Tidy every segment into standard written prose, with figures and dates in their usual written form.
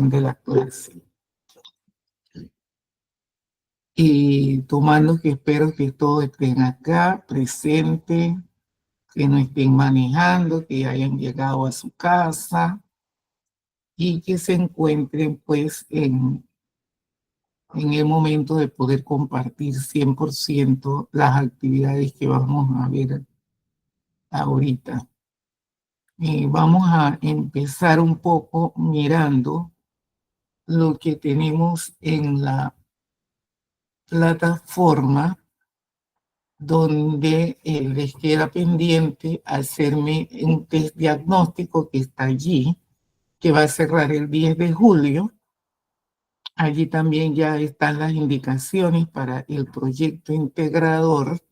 de la clase. Y tomando que espero que todos estén acá, presentes, que no estén manejando, que hayan llegado a su casa y que se encuentren pues en el momento de poder compartir 100% las actividades que vamos a ver ahorita. Vamos a empezar un poco mirando lo que tenemos en la plataforma, donde les queda pendiente hacerme un test diagnóstico que está allí, que va a cerrar el 10 de julio. Allí también ya están las indicaciones para el proyecto integrador.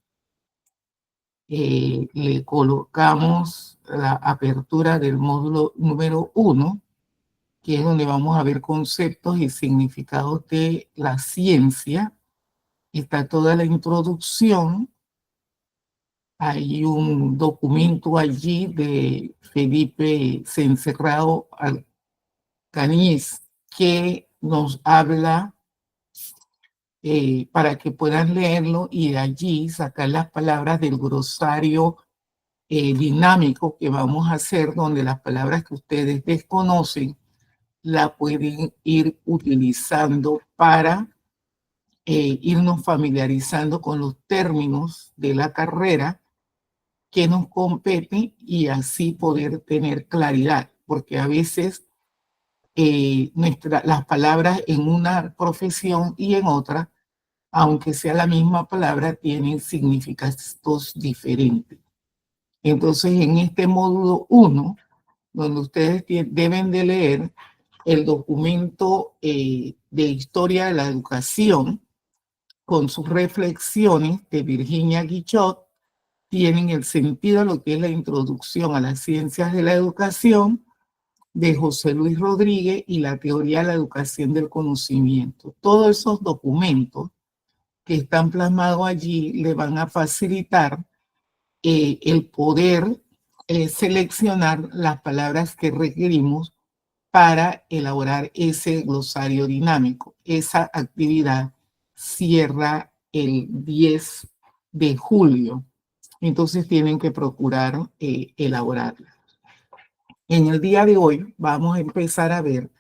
Le colocamos la apertura del módulo número 1, que es donde vamos a ver conceptos y significados de la ciencia. Está toda la introducción. Hay un documento allí de Felipe Cencerrao Alcañiz que nos habla para que puedan leerlo y de allí sacar las palabras del glosario dinámico que vamos a hacer, donde las palabras que ustedes desconocen la pueden ir utilizando para irnos familiarizando con los términos de la carrera que nos compete y así poder tener claridad, porque a veces las palabras en una profesión y en otra, aunque sea la misma palabra, tienen significados diferentes. Entonces, en este módulo 1, donde ustedes deben de leer el documento de historia de la educación con sus reflexiones de Virginia Guichot, tienen el sentido de lo que es la introducción a las ciencias de la educación de José Luis Rodríguez y la teoría de la educación del conocimiento. Todos esos documentos que están plasmados allí le van a facilitar el poder seleccionar las palabras que requerimos para elaborar ese glosario dinámico. Esa actividad cierra el 10 de julio. Entonces tienen que procurar elaborarla. En el día de hoy vamos a empezar a ver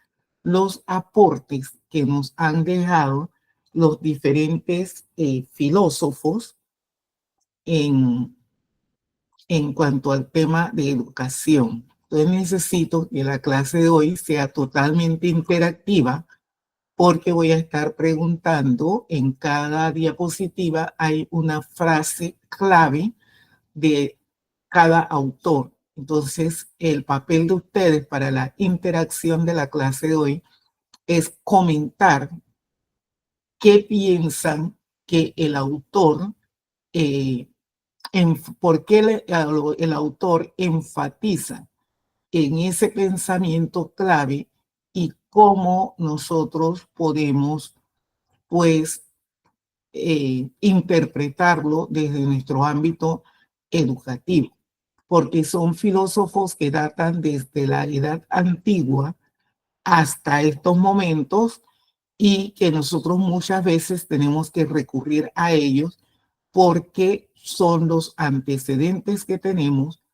los aportes que nos han dejado los diferentes filósofos en cuanto al tema de educación. Entonces necesito que la clase de hoy sea totalmente interactiva porque voy a estar preguntando en cada diapositiva. Hay una frase clave de cada autor. Entonces, el papel de ustedes para la interacción de la clase de hoy es comentar qué piensan que el autor, por qué el autor enfatiza en ese pensamiento clave y cómo nosotros podemos, pues, interpretarlo desde nuestro ámbito educativo, porque son filósofos que datan desde la edad antigua hasta estos momentos y que nosotros muchas veces tenemos que recurrir a ellos porque son los antecedentes que tenemos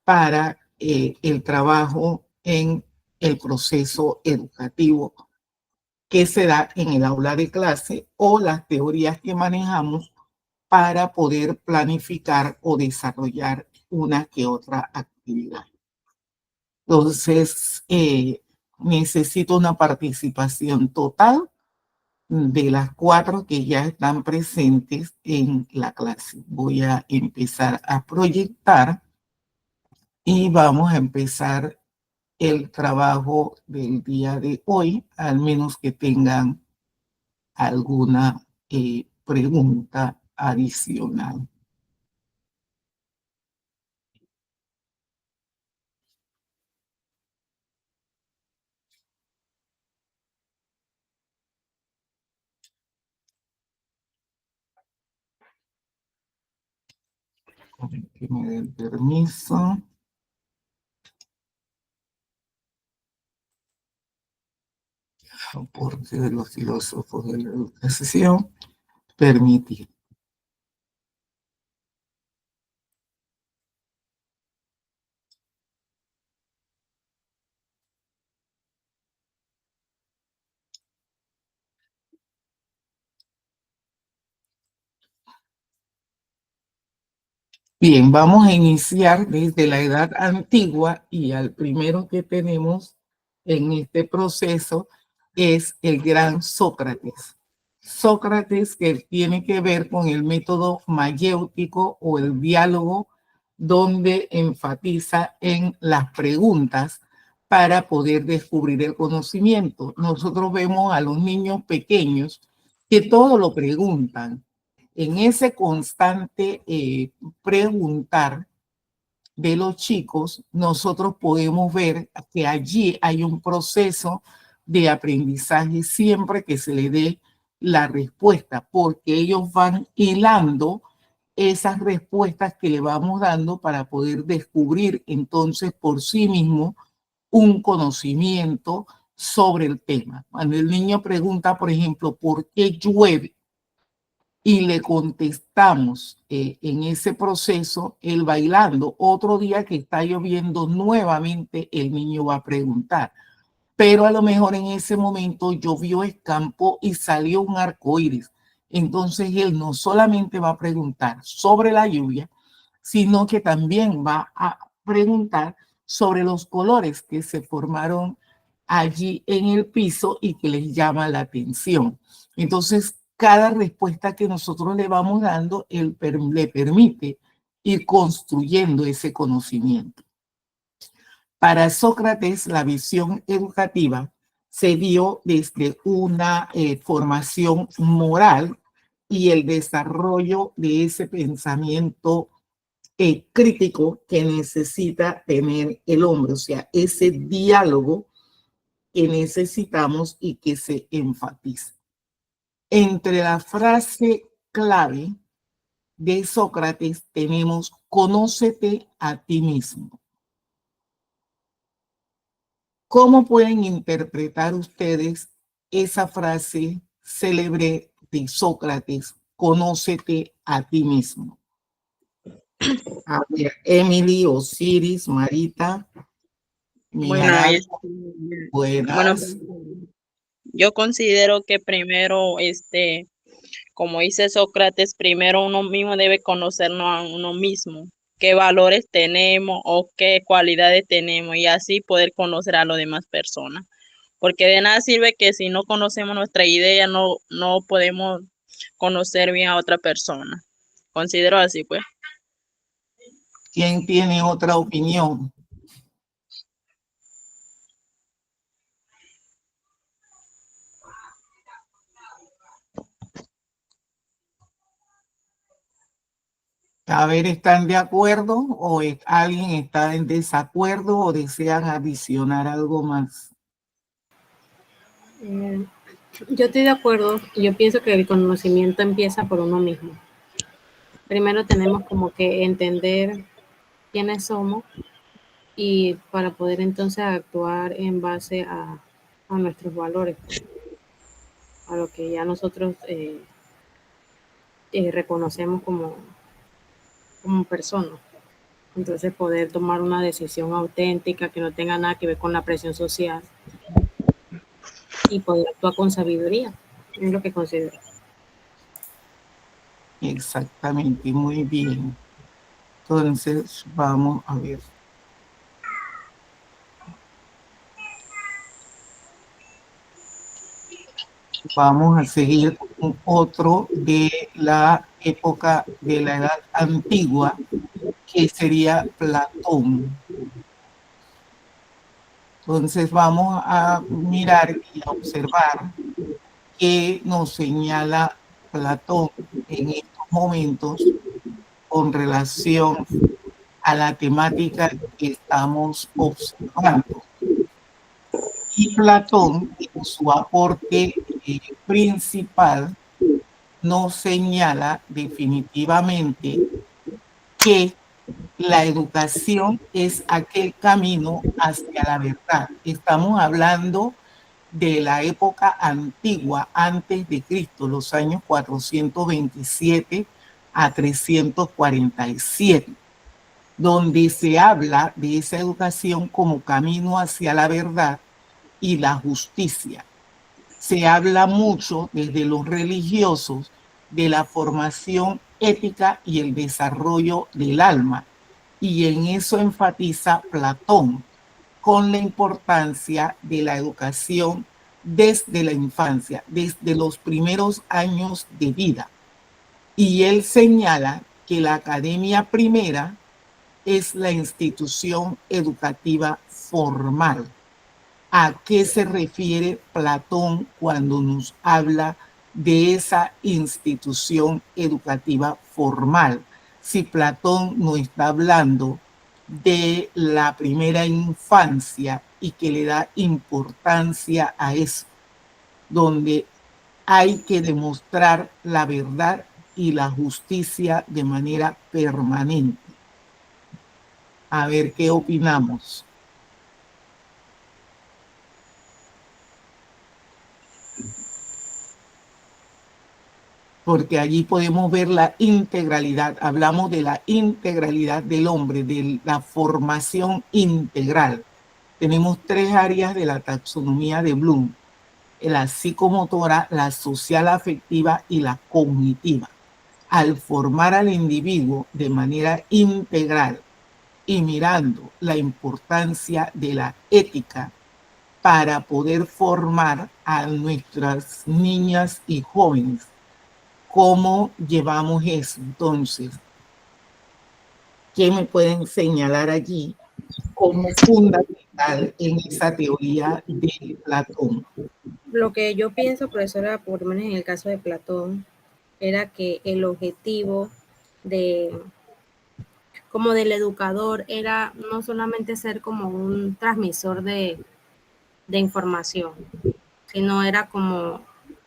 para el trabajo en el proceso educativo que se da en el aula de clase o las teorías que manejamos para poder planificar o desarrollar una que otra actividad. Entonces, necesito una participación total de las 4 que ya están presentes en la clase. Voy a empezar a proyectar y vamos a empezar el trabajo del día de hoy, al menos que tengan alguna pregunta adicional. Que me den permiso. aporte de los filósofos de la educación, permitir. Bien, vamos a iniciar desde la edad antigua y al primero que tenemos en este proceso es el gran Sócrates. Sócrates, que tiene que ver con el método mayéutico o el diálogo, donde enfatiza en las preguntas para poder descubrir el conocimiento. Nosotros vemos a los niños pequeños que todo lo preguntan. En ese constante preguntar de los chicos, nosotros podemos ver que allí hay un proceso de aprendizaje siempre que se le dé la respuesta, porque ellos van hilando esas respuestas que le vamos dando para poder descubrir entonces por sí mismo un conocimiento sobre el tema. Cuando el niño pregunta, por ejemplo, ¿por qué llueve? Y le contestamos en ese proceso, el bailando. Otro día que está lloviendo nuevamente, el niño va a preguntar. Pero a lo mejor en ese momento llovió escampó y salió un arco iris. Entonces él no solamente va a preguntar sobre la lluvia, sino que también va a preguntar sobre los colores que se formaron allí en el piso y que les llama la atención. Entonces, cada respuesta que nosotros le vamos dando, él le permite ir construyendo ese conocimiento. Para Sócrates, la visión educativa se dio desde una formación moral y el desarrollo de ese pensamiento crítico que necesita tener el hombre, o sea, ese diálogo que necesitamos y que se enfatiza. Entre la frase clave de Sócrates tenemos conócete a ti mismo. ¿Cómo pueden interpretar ustedes esa frase célebre de Sócrates, conócete a ti mismo? A ver, Emily, Osiris, Marita, Bueno, buenas. Yo considero que primero, como dice Sócrates, primero uno mismo debe conocernos a uno mismo, qué valores tenemos o qué cualidades tenemos y así poder conocer a las demás personas. Porque de nada sirve que si no conocemos nuestra idea, no podemos conocer bien a otra persona. Considero así, pues. ¿Quién tiene otra opinión? A ver, ¿están de acuerdo o alguien está en desacuerdo o desean adicionar algo más? Yo estoy de acuerdo. Yo pienso que el conocimiento empieza por uno mismo. Primero tenemos como que entender quiénes somos y para poder entonces actuar en base a nuestros valores, a lo que ya nosotros reconocemos como personas. Entonces poder tomar una decisión auténtica que no tenga nada que ver con la presión social y poder actuar con sabiduría, es lo que considero. Exactamente, muy bien. Entonces, vamos a ver. Vamos a seguir con otro de la época de la Edad Antigua, que sería Platón. Entonces vamos a mirar y a observar qué nos señala Platón en estos momentos con relación a la temática que estamos observando. Y Platón, en su aporte principal, nos señala definitivamente que la educación es aquel camino hacia la verdad. Estamos hablando de la época antigua, antes de Cristo, los años 427 a 347, donde se habla de esa educación como camino hacia la verdad y la justicia. Se habla mucho desde los religiosos de la formación ética y el desarrollo del alma, y en eso enfatiza Platón, con la importancia de la educación desde la infancia, desde los primeros años de vida. Y él señala que la academia primera es la institución educativa formal. ¿A qué se refiere Platón cuando nos habla de esa institución educativa formal? Si Platón no está hablando de la primera infancia y que le da importancia a eso, donde hay que demostrar la verdad y la justicia de manera permanente. A ver qué opinamos. Porque allí podemos ver la integralidad, hablamos de la integralidad del hombre, de la formación integral. Tenemos 3 áreas de la taxonomía de Bloom: la psicomotora, la social afectiva y la cognitiva. Al formar al individuo de manera integral y mirando la importancia de la ética para poder formar a nuestras niñas y jóvenes, ¿cómo llevamos eso? Entonces, ¿qué me pueden señalar allí como fundamental en esa teoría de Platón? Lo que yo pienso, profesora, por lo menos en el caso de Platón, era que el objetivo como del educador era no solamente ser como un transmisor de información, sino era como,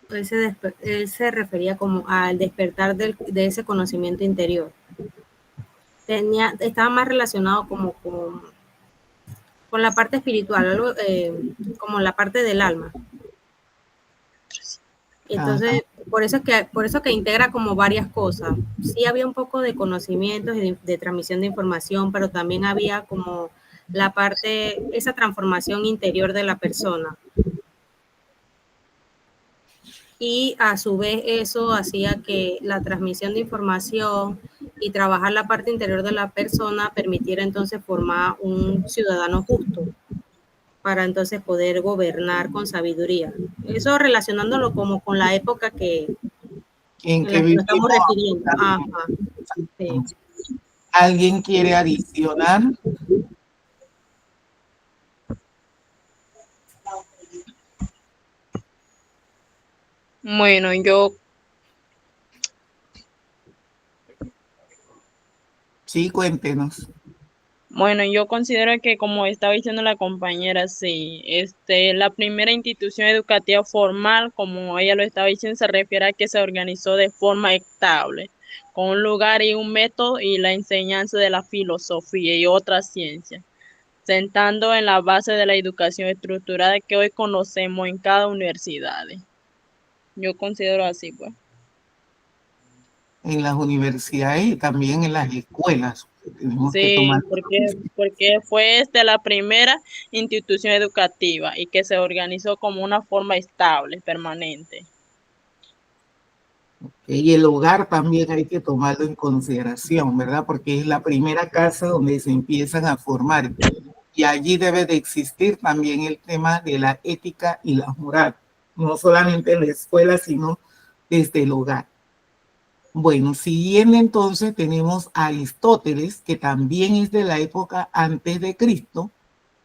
él se refería como al despertar de ese conocimiento interior. Estaba más relacionado como con la parte espiritual, como la parte del alma. Entonces, por eso que integra como varias cosas. Sí había un poco de conocimientos y de transmisión de información, pero también había como la parte, esa transformación interior de la persona. Y a su vez eso hacía que la transmisión de información y trabajar la parte interior de la persona permitiera entonces formar un ciudadano justo, para entonces poder gobernar con sabiduría. Eso relacionándolo como con la época en la que nos estamos refiriendo. Ajá. Sí. ¿Alguien quiere adicionar? Bueno, Sí, cuéntenos. Bueno, yo considero que, como estaba diciendo la compañera, sí, la primera institución educativa formal, como ella lo estaba diciendo, se refiere a que se organizó de forma estable, con un lugar y un método y la enseñanza de la filosofía y otras ciencias, sentando en la base de la educación estructurada que hoy conocemos en cada universidad. Yo considero así, pues. En las universidades y también en las escuelas. Tenemos que Sí, tomar... porque fue la primera institución educativa y que se organizó como una forma estable, permanente. Y el hogar también hay que tomarlo en consideración, ¿verdad? Porque es la primera casa donde se empiezan a formar. Y allí debe de existir también el tema de la ética y la moral, no solamente en la escuela, sino desde el hogar. Bueno, siguiendo entonces tenemos a Aristóteles, que también es de la época antes de Cristo,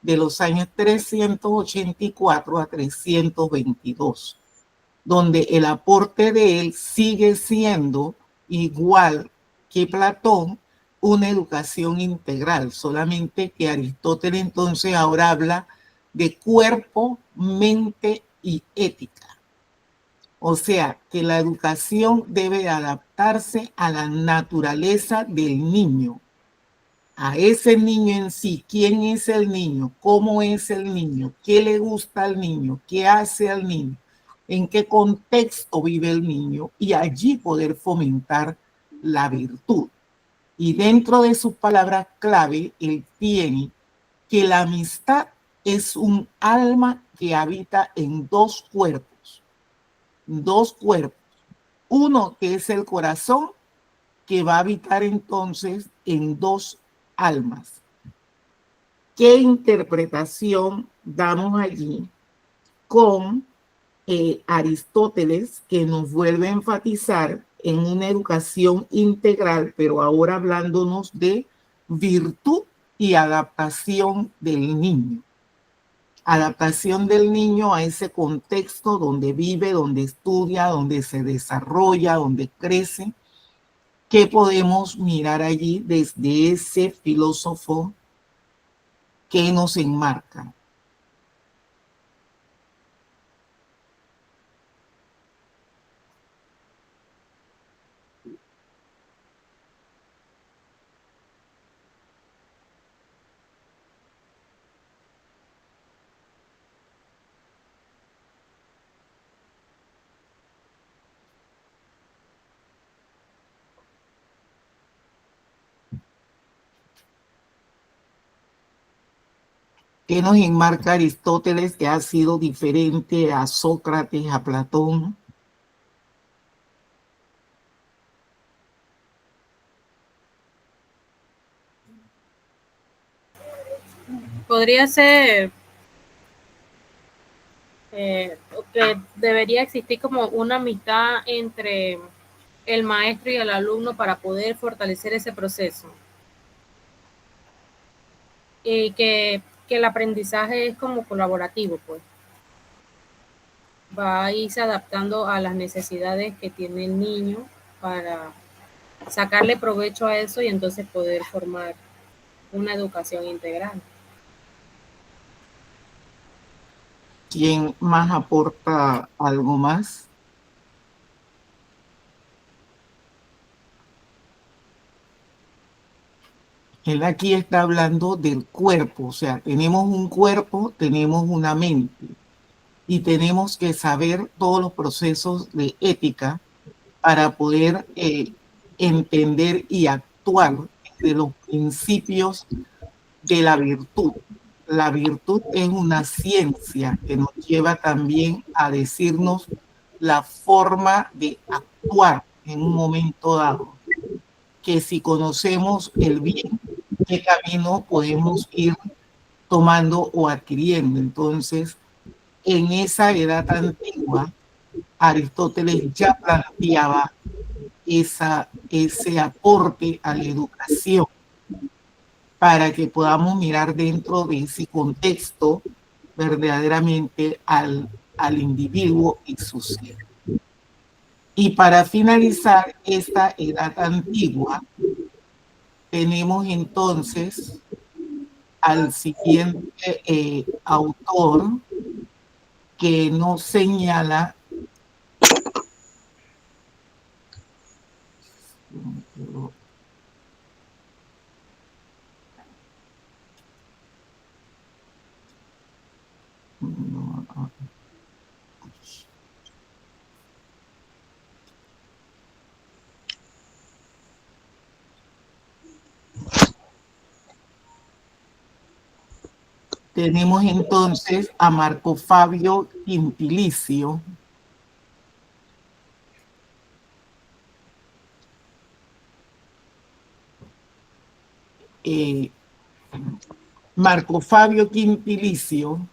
de los años 384 a 322, donde el aporte de él sigue siendo igual que Platón, una educación integral, solamente que Aristóteles entonces ahora habla de cuerpo, mente y ética. O sea, que la educación debe adaptarse a la naturaleza del niño, a ese niño en sí, quién es el niño, cómo es el niño, qué le gusta al niño, qué hace al niño, en qué contexto vive el niño, y allí poder fomentar la virtud. Y dentro de sus palabras clave, él tiene que la amistad es un alma que habita en dos cuerpos. Uno que es el corazón, que va a habitar entonces en dos almas. ¿Qué interpretación damos allí con Aristóteles, que nos vuelve a enfatizar en una educación integral, pero ahora hablándonos de virtud y adaptación del niño? Adaptación del niño a ese contexto donde vive, donde estudia, donde se desarrolla, donde crece. ¿Qué podemos mirar allí desde ese filósofo que nos enmarca? ¿Qué nos enmarca Aristóteles, que ha sido diferente a Sócrates, a Platón? Podría ser que debería existir como una amistad entre el maestro y el alumno para poder fortalecer ese proceso. Y que el aprendizaje es como colaborativo, pues. Va a irse adaptando a las necesidades que tiene el niño para sacarle provecho a eso y entonces poder formar una educación integral. ¿Quién más aporta algo más? Él aquí está hablando del cuerpo, o sea, tenemos un cuerpo, tenemos una mente, y tenemos que saber todos los procesos de ética para poder entender y actuar de los principios de la virtud. La virtud es una ciencia que nos lleva también a decirnos la forma de actuar en un momento dado, que si conocemos el bien, qué camino podemos ir tomando o adquiriendo. Entonces, en esa edad antigua, Aristóteles ya planteaba ese aporte a la educación para que podamos mirar dentro de ese contexto verdaderamente al individuo y su ser. Y para finalizar esta edad antigua, tenemos entonces al siguiente autor, que nos señala tenemos entonces a Marco Fabio Quintilicio, Marco Fabio Quintilicio,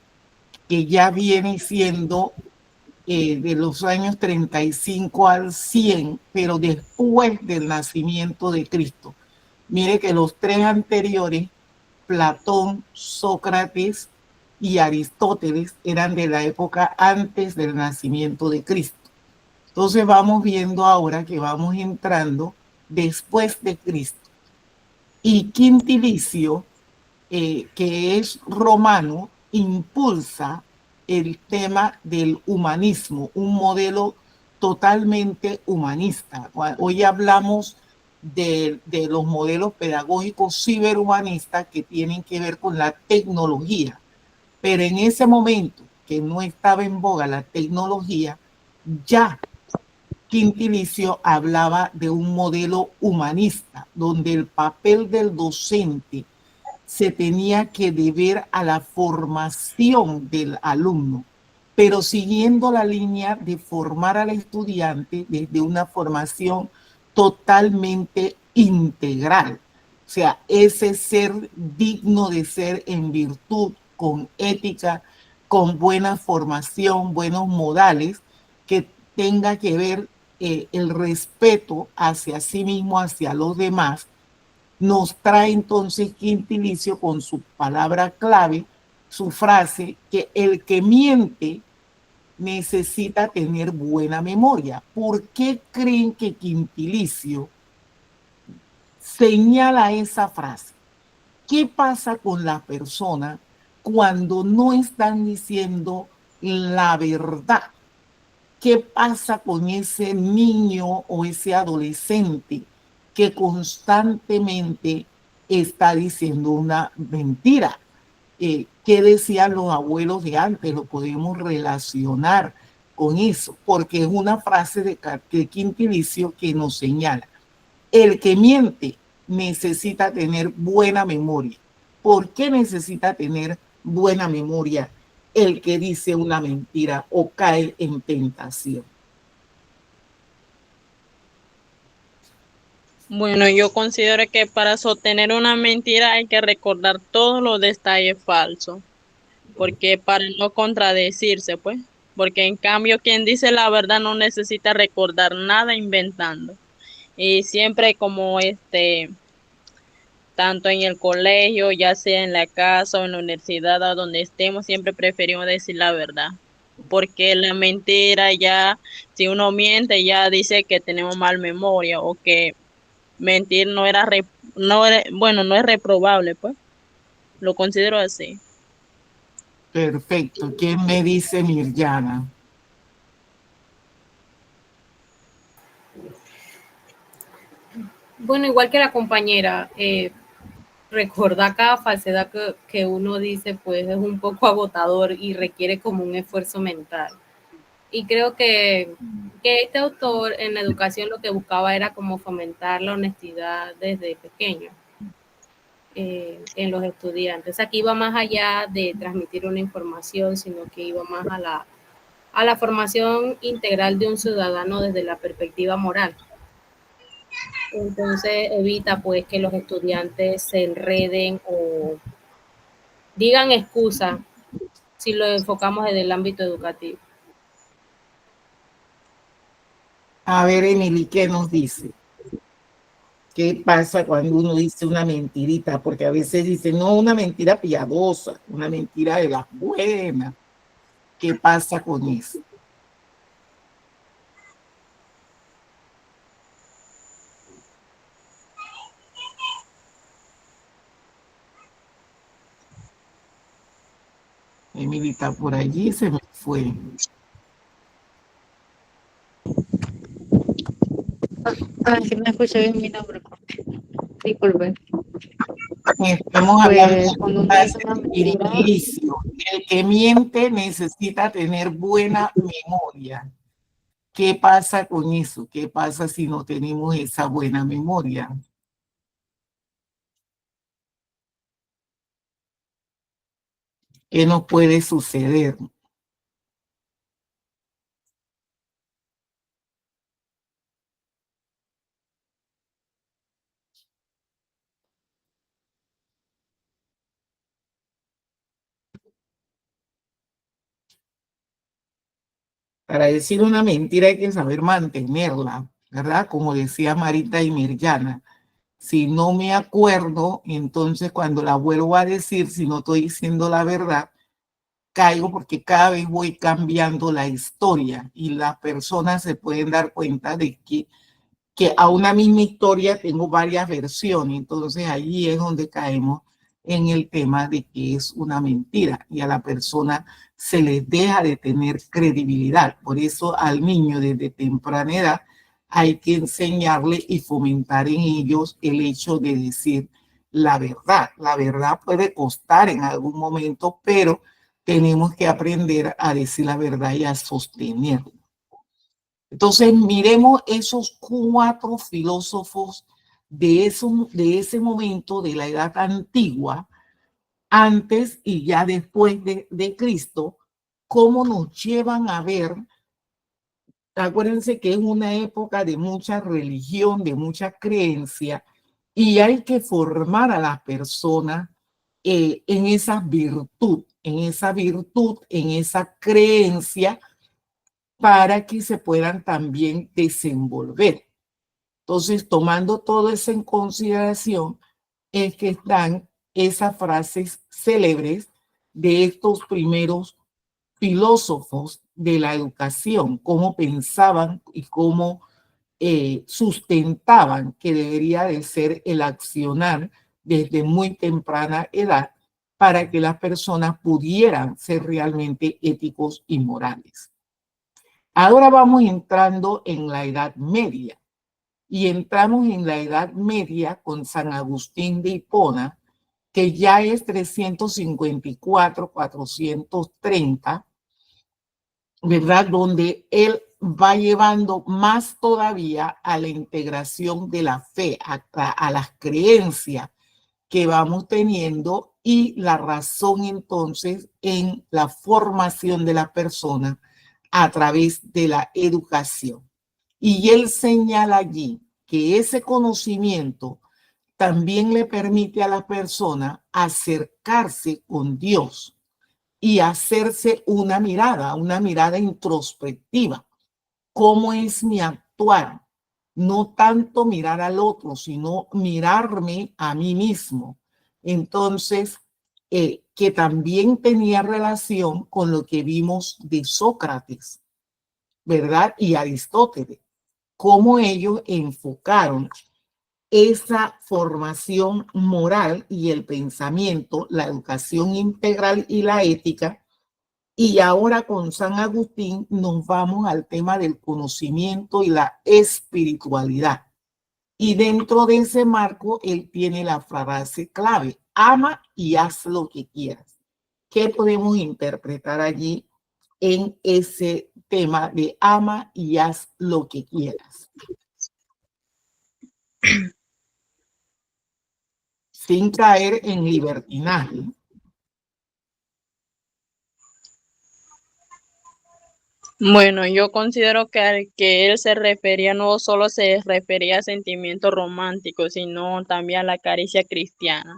que ya viene siendo de los años 35 al 100, pero después del nacimiento de Cristo. Mire que los tres anteriores, Platón, Sócrates y Aristóteles, eran de la época antes del nacimiento de Cristo. Entonces vamos viendo ahora que vamos entrando después de Cristo. Y Quintilicio, que es romano, impulsa el tema del humanismo, un modelo totalmente humanista. Hoy hablamos de los modelos pedagógicos ciberhumanistas que tienen que ver con la tecnología. Pero en ese momento que no estaba en boga la tecnología, ya Quintilicio hablaba de un modelo humanista, donde el papel del docente se tenía que deber a la formación del alumno, pero siguiendo la línea de formar al estudiante desde una formación totalmente integral. O sea, ese ser digno de ser en virtud, con ética, con buena formación, buenos modales, que tenga que ver el respeto hacia sí mismo, hacia los demás. Nos trae entonces Quintilicio con su palabra clave, su frase, que el que miente necesita tener buena memoria. ¿Por qué creen que Quintilicio señala esa frase? ¿Qué pasa con la persona cuando no están diciendo la verdad? ¿Qué pasa con ese niño o ese adolescente que constantemente está diciendo una mentira? ¿Qué decían los abuelos de antes? Lo podemos relacionar con eso, porque es una frase de Quintilicio que nos señala. El que miente necesita tener buena memoria. ¿Por qué necesita tener buena memoria el que dice una mentira o cae en tentación? Bueno, yo considero que para sostener una mentira hay que recordar todos los detalles falsos, porque para no contradecirse, pues, porque en cambio quien dice la verdad no necesita recordar nada inventando. Y siempre como tanto en el colegio, ya sea en la casa o en la universidad, a donde estemos, siempre preferimos decir la verdad. Porque la mentira ya, si uno miente, ya dice que tenemos mal memoria o que mentir no es reprobable, pues. Lo considero así. Perfecto. ¿Quién me dice Mirjana? Bueno, igual que la compañera, recordar cada falsedad que uno dice, pues es un poco agotador y requiere como un esfuerzo mental. Y creo que este autor en la educación lo que buscaba era como fomentar la honestidad desde pequeño en los estudiantes. Aquí iba más allá de transmitir una información, sino que iba más a la formación integral de un ciudadano desde la perspectiva moral. Entonces evita pues que los estudiantes se enreden o digan excusas si lo enfocamos desde el ámbito educativo. A ver, Emily, ¿qué nos dice? ¿Qué pasa cuando uno dice una mentirita? Porque a veces dice, no, una mentira piadosa, una mentira de las buenas. ¿Qué pasa con eso? Emily está por allí, se me fue. Si me escucha bien mi nombre. Disculpe. Estamos hablando Pues cuando uno dice una de mentira, inicio. El que miente necesita tener buena memoria. ¿Qué pasa con eso? ¿Qué pasa si no tenemos esa buena memoria? ¿Qué nos puede suceder? Para decir una mentira hay que saber mantenerla, ¿verdad? Como decía Marita y Mirjana. Si no me acuerdo, entonces cuando la vuelvo a decir, si no estoy diciendo la verdad, caigo porque cada vez voy cambiando la historia y las personas se pueden dar cuenta de que a una misma historia tengo varias versiones. Entonces ahí es donde caemos en el tema de que es una mentira y a la persona se les deja de tener credibilidad. Por eso al niño desde temprana edad hay que enseñarle y fomentar en ellos el hecho de decir la verdad. La verdad puede costar en algún momento, pero tenemos que aprender a decir la verdad y a sostenerla. Entonces, miremos esos 4 filósofos de ese momento de la edad antigua, antes y ya después de Cristo, cómo nos llevan a ver. Acuérdense que es una época de mucha religión, de mucha creencia, y hay que formar a las personas en esa virtud, en esa creencia, para que se puedan también desenvolver. Entonces, tomando todo eso en consideración, es que están esas frases célebres de estos primeros filósofos de la educación, cómo pensaban y cómo sustentaban que debería de ser el accionar desde muy temprana edad para que las personas pudieran ser realmente éticos y morales. Ahora vamos entrando en la Edad Media y entramos en la Edad Media con San Agustín de Hipona, que ya es 354, 430, ¿verdad? Donde él va llevando más todavía a la integración de la fe, a las creencias que vamos teniendo y la razón entonces en la formación de la persona a través de la educación. Y él señala allí que ese conocimiento también le permite a la persona acercarse con Dios y hacerse una mirada introspectiva. ¿Cómo es mi actuar? No tanto mirar al otro, sino mirarme a mí mismo. Entonces, que también tenía relación con lo que vimos de Sócrates, ¿verdad? Y Aristóteles, cómo ellos enfocaron esa formación moral y el pensamiento, la educación integral y la ética. Y ahora con San Agustín nos vamos al tema del conocimiento y la espiritualidad. Y dentro de ese marco, él tiene la frase clave: ama y haz lo que quieras. ¿Qué podemos interpretar allí en ese tema de ama y haz lo que quieras? Sin caer en libertinaje. Bueno, yo considero que al que él se refería no solo se refería a sentimientos románticos, sino también a la caricia cristiana,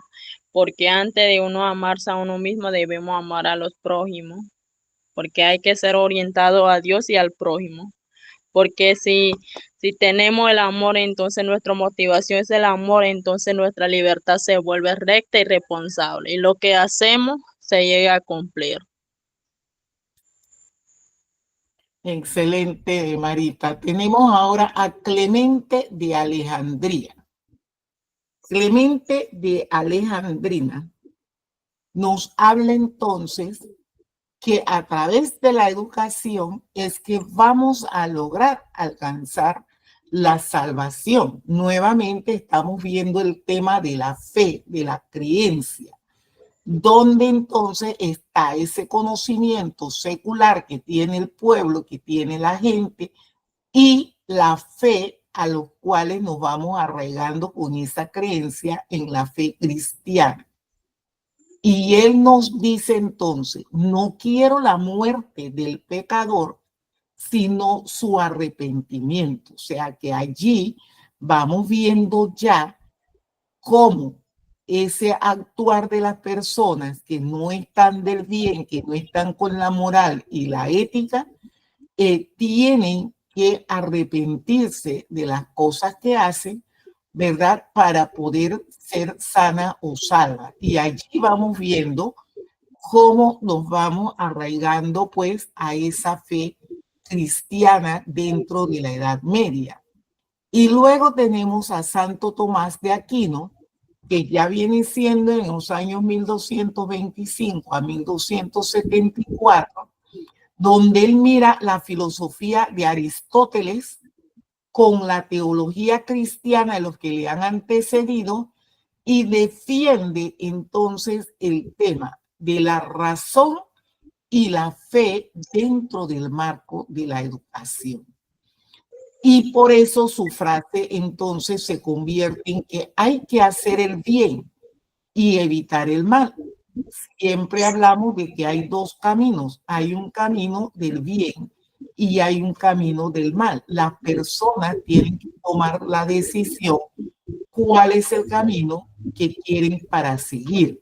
porque antes de uno amarse a uno mismo debemos amar a los prójimos, porque hay que ser orientado a Dios y al prójimo, porque si tenemos el amor, entonces nuestra motivación es el amor, entonces nuestra libertad se vuelve recta y responsable, y lo que hacemos se llega a cumplir. Excelente, Marita. Tenemos ahora a Clemente de Alejandría. Clemente de Alejandrina nos habla entonces que a través de la educación es que vamos a lograr alcanzar la salvación. Nuevamente estamos viendo el tema de la fe, de la creencia, donde entonces está ese conocimiento secular que tiene el pueblo, que tiene la gente, y la fe a los cuales nos vamos arraigando con esa creencia en la fe cristiana. Y él nos dice entonces: no quiero la muerte del pecador, sino su arrepentimiento. O sea que allí vamos viendo ya cómo ese actuar de las personas que no están del bien, que no están con la moral y la ética, tienen que arrepentirse de las cosas que hacen, ¿verdad? Para poder ser sana o salva. Y allí vamos viendo cómo nos vamos arraigando pues a esa fe cristiana dentro de la Edad Media. Y luego tenemos a Santo Tomás de Aquino, que ya viene siendo en los años 1225 a 1274, donde él mira la filosofía de Aristóteles con la teología cristiana de los que le han antecedido y defiende entonces el tema de la razón y la fe dentro del marco de la educación. Y por eso su frase entonces se convierte en que hay que hacer el bien y evitar el mal. Siempre hablamos de que hay dos caminos. Hay un camino del bien y hay un camino del mal. Las personas tienen que tomar la decisión cuál es el camino que quieren para seguir.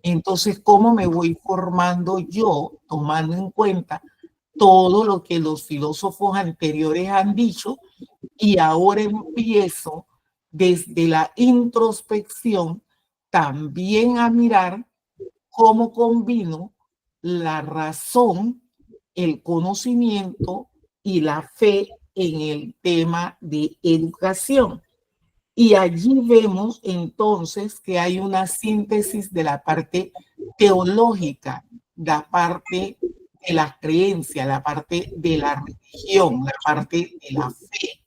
Entonces, ¿cómo me voy formando yo tomando en cuenta todo lo que los filósofos anteriores han dicho? Y ahora empiezo desde la introspección también a mirar cómo combino la razón, el conocimiento y la fe en el tema de educación. Y allí vemos entonces que hay una síntesis de la parte teológica, la parte de la creencia, la parte de la religión, la parte de la fe.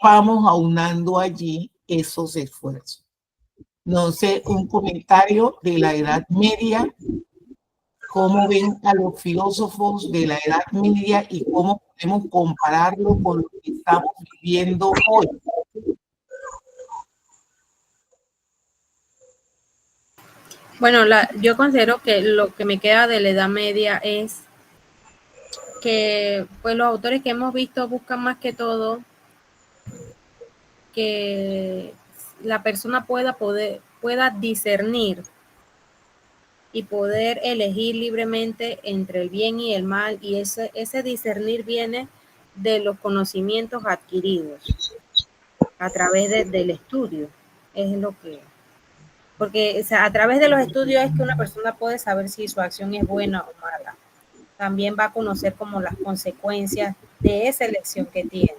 Vamos aunando allí esos esfuerzos. No sé, un comentario de la Edad Media, cómo ven a los filósofos de la Edad Media y cómo podemos compararlo con lo que estamos viviendo hoy. Bueno, yo considero que lo que me queda de la Edad Media es que pues los autores que hemos visto buscan más que todo que la persona pueda discernir y poder elegir libremente entre el bien y el mal, y ese discernir viene de los conocimientos adquiridos a través del estudio. Es lo que... Porque o sea, a través de los estudios es que una persona puede saber si su acción es buena o mala. También va a conocer como las consecuencias de esa elección que tiene.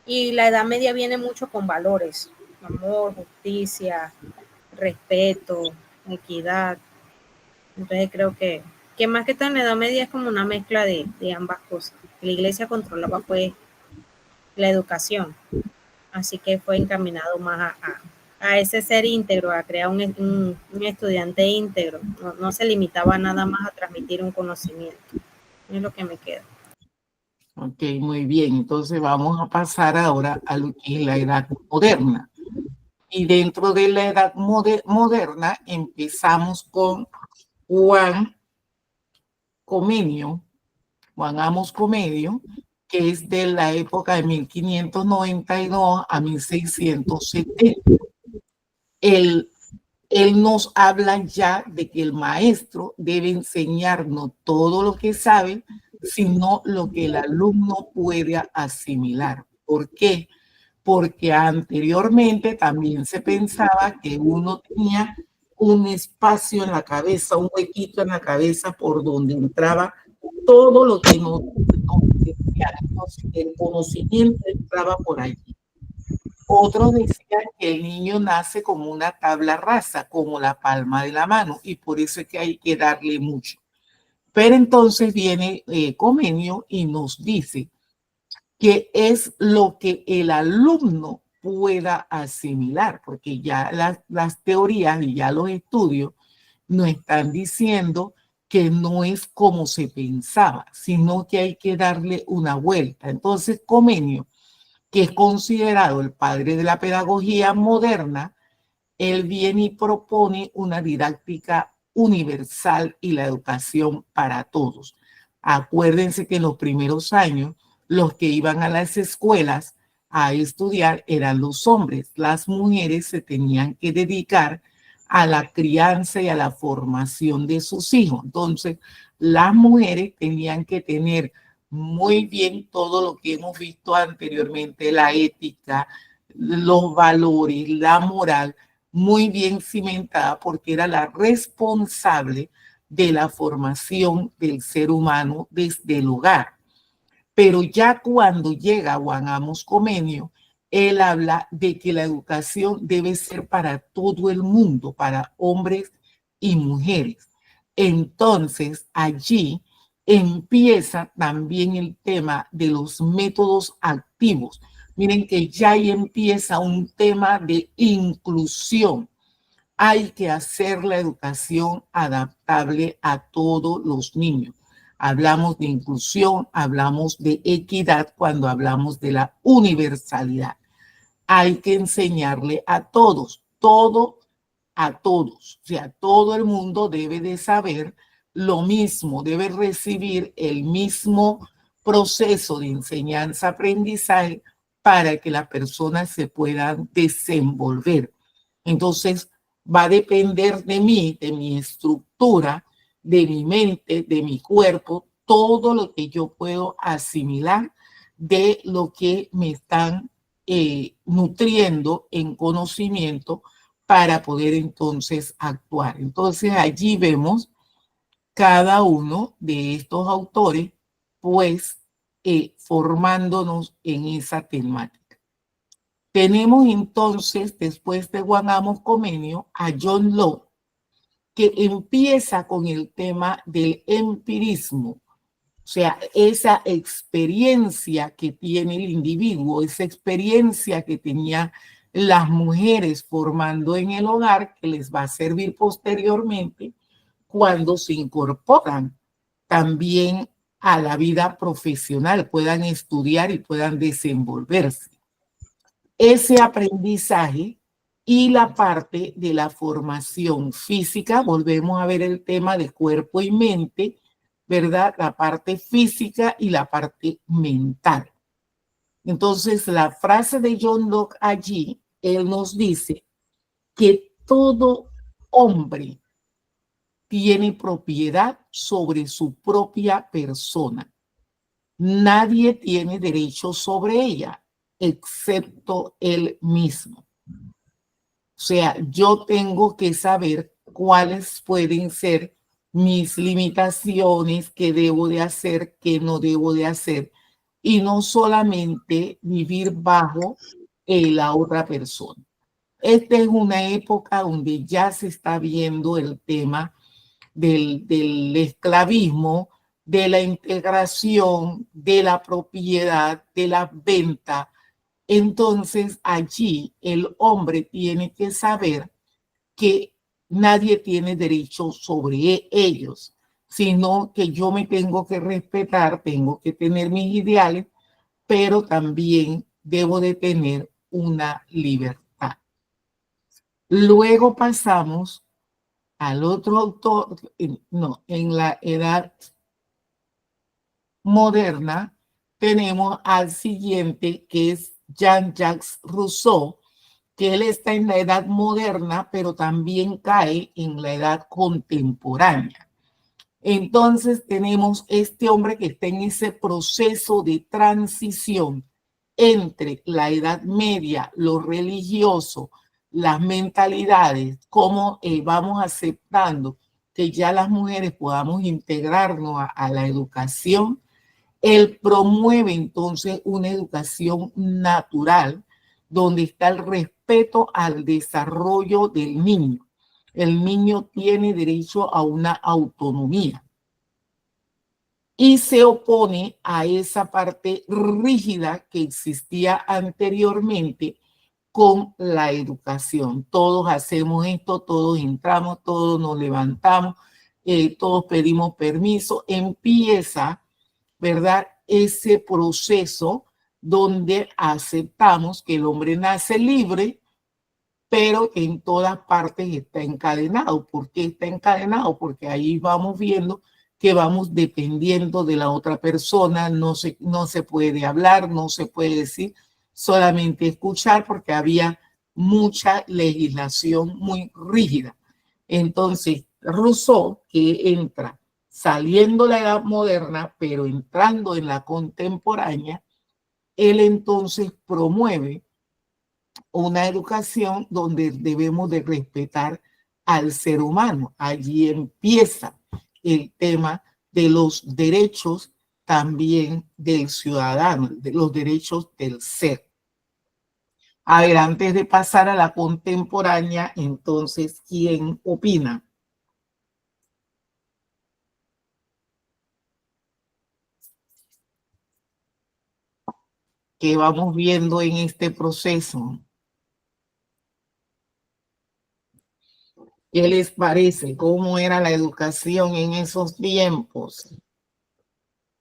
Y la Edad Media viene mucho con valores: amor, justicia, respeto, equidad. Entonces creo que más que todo en la Edad Media es como una mezcla de ambas cosas. La iglesia controlaba pues la educación, así que fue encaminado más a ese ser íntegro, a crear un estudiante íntegro. No se limitaba nada más a transmitir un conocimiento. Es lo que me queda. Ok, muy bien. Entonces vamos a pasar ahora a lo que es la edad moderna. Y dentro de la edad moderna empezamos con Juan Amos Comenio, que es de la época de 1592 a 1670. Él nos habla ya de que el maestro debe enseñarnos todo lo que sabe, sino lo que el alumno puede asimilar. ¿Por qué? Porque anteriormente también se pensaba que uno tenía un espacio en la cabeza, un huequito en la cabeza por donde entraba todo lo que nos decía. Entonces, el conocimiento entraba por allí. Otros decían que el niño nace como una tabla rasa, como la palma de la mano, y por eso es que hay que darle mucho. Pero entonces viene Comenio y nos dice que es lo que el alumno pueda asimilar, porque ya las teorías y ya los estudios nos están diciendo que no es como se pensaba, sino que hay que darle una vuelta. Entonces, Comenio, que es considerado el padre de la pedagogía moderna, él viene y propone una didáctica universal y la educación para todos. Acuérdense que en los primeros años los que iban a las escuelas a estudiar eran los hombres. Las mujeres se tenían que dedicar a la crianza y a la formación de sus hijos. Entonces, las mujeres tenían que tener muy bien todo lo que hemos visto anteriormente, la ética, los valores, la moral, muy bien cimentada, porque era la responsable de la formación del ser humano desde el hogar. Pero ya cuando llega Juan Amos Comenio, él habla de que la educación debe ser para todo el mundo, para hombres y mujeres. Entonces, allí empieza también el tema de los métodos activos, miren que ya ahí empieza un tema de inclusión. Hay que hacer la educación adaptable a todos los niños. Hablamos de inclusión, hablamos de equidad cuando hablamos de la universalidad. Hay que enseñarle a todos, todo a todos. O sea, todo el mundo debe de saber lo mismo, debe recibir el mismo proceso de enseñanza-aprendizaje para que las personas se puedan desenvolver. Entonces, va a depender de mí, de mi estructura, de mi mente, de mi cuerpo, todo lo que yo puedo asimilar de lo que me están nutriendo en conocimiento para poder entonces actuar. Entonces allí vemos cada uno de estos autores, pues, formándonos en esa temática. Tenemos entonces, después de Juan Amos Comenio, a John Locke, que empieza con el tema del empirismo, o sea, esa experiencia que tiene el individuo, esa experiencia que tenía las mujeres formando en el hogar, que les va a servir posteriormente cuando se incorporan también a la vida profesional, puedan estudiar y puedan desenvolverse. Ese aprendizaje y la parte de la formación física, volvemos a ver el tema de cuerpo y mente, ¿verdad? La parte física y la parte mental. Entonces, la frase de John Locke allí, él nos dice que todo hombre tiene propiedad sobre su propia persona. Nadie tiene derecho sobre ella, excepto él mismo. O sea, yo tengo que saber cuáles pueden ser mis limitaciones, qué debo de hacer, qué no debo de hacer, y no solamente vivir bajo la otra persona. Esta es una época donde ya se está viendo el tema del esclavismo, de la integración, de la propiedad, de la venta. Entonces allí el hombre tiene que saber que nadie tiene derecho sobre ellos, sino que yo me tengo que respetar, tengo que tener mis ideales, pero también debo de tener una libertad. Luego pasamos al otro autor, no, en la edad moderna tenemos al siguiente, que es Jean-Jacques Rousseau, que él está en la edad moderna, pero también cae en la edad contemporánea. Entonces tenemos este hombre que está en ese proceso de transición entre la Edad Media, lo religioso, las mentalidades, cómo vamos aceptando que ya las mujeres podamos integrarnos a la educación. Él promueve entonces una educación natural donde está el respeto al desarrollo del niño. El niño tiene derecho a una autonomía y se opone a esa parte rígida que existía anteriormente con la educación. Todos hacemos esto, todos entramos, todos nos levantamos, todos pedimos permiso. Empieza, ¿verdad? Ese proceso donde aceptamos que el hombre nace libre, pero en todas partes está encadenado. ¿Por qué está encadenado? Porque ahí vamos viendo que vamos dependiendo de la otra persona, no se puede hablar, no se puede decir, solamente escuchar, porque había mucha legislación muy rígida. Entonces, Rousseau, que entra saliendo la edad moderna, pero entrando en la contemporánea, él entonces promueve una educación donde debemos de respetar al ser humano. Allí empieza el tema de los derechos también del ciudadano, de los derechos del ser. A ver, antes de pasar a la contemporánea, entonces, ¿quién opina? que vamos viendo en este proceso. ¿Qué les parece? ¿Cómo era la educación en esos tiempos?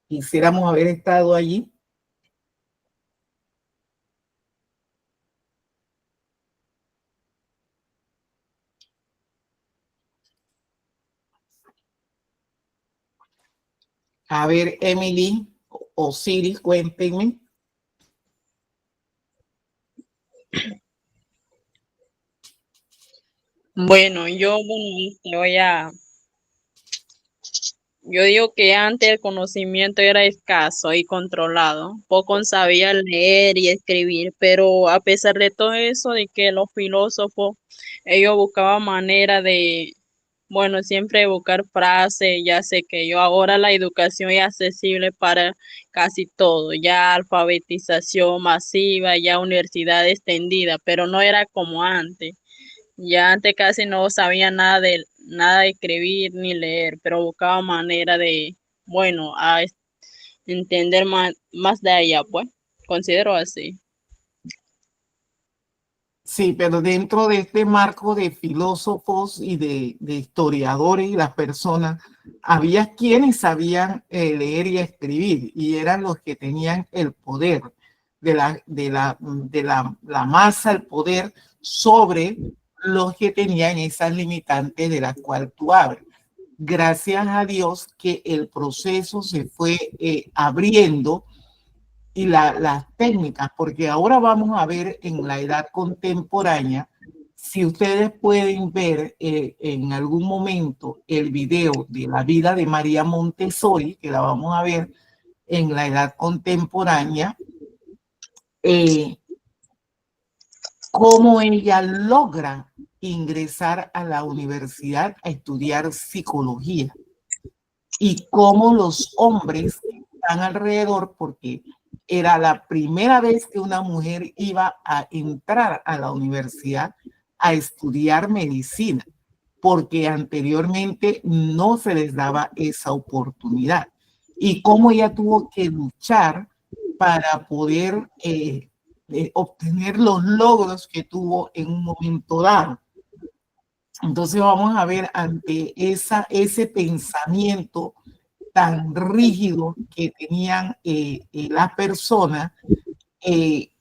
Quisiéramos haber estado allí. A ver, Emily o Siri, cuéntenme. Bueno, yo digo que antes el conocimiento era escaso y controlado. Pocos sabían leer y escribir, pero a pesar de todo eso, de que los filósofos, ellos buscaban manera de, bueno, siempre buscar frases, ya sé que yo ahora la educación es accesible para casi todo, ya alfabetización masiva, ya universidad extendida, pero no era como antes. Ya antes casi no sabía nada de escribir ni leer, pero buscaba manera de, bueno, entender más de allá, pues, considero así. Sí, pero dentro de este marco de filósofos y de historiadores y las personas, había quienes sabían leer y escribir y eran los que tenían el poder la masa, el poder sobre los que tenían esas limitantes de las cuales tú hablas. Gracias a Dios que el proceso se fue abriendo y las técnicas, porque ahora vamos a ver en la edad contemporánea, si ustedes pueden ver en algún momento el video de la vida de María Montessori, que la vamos a ver en la edad contemporánea, cómo ella logra ingresar a la universidad a estudiar psicología y cómo los hombres están alrededor, porque era la primera vez que una mujer iba a entrar a la universidad a estudiar medicina, porque anteriormente no se les daba esa oportunidad. Y cómo ella tuvo que luchar para poder obtener los logros que tuvo en un momento dado. Entonces vamos a ver ante ese pensamiento tan rígido que tenían las personas,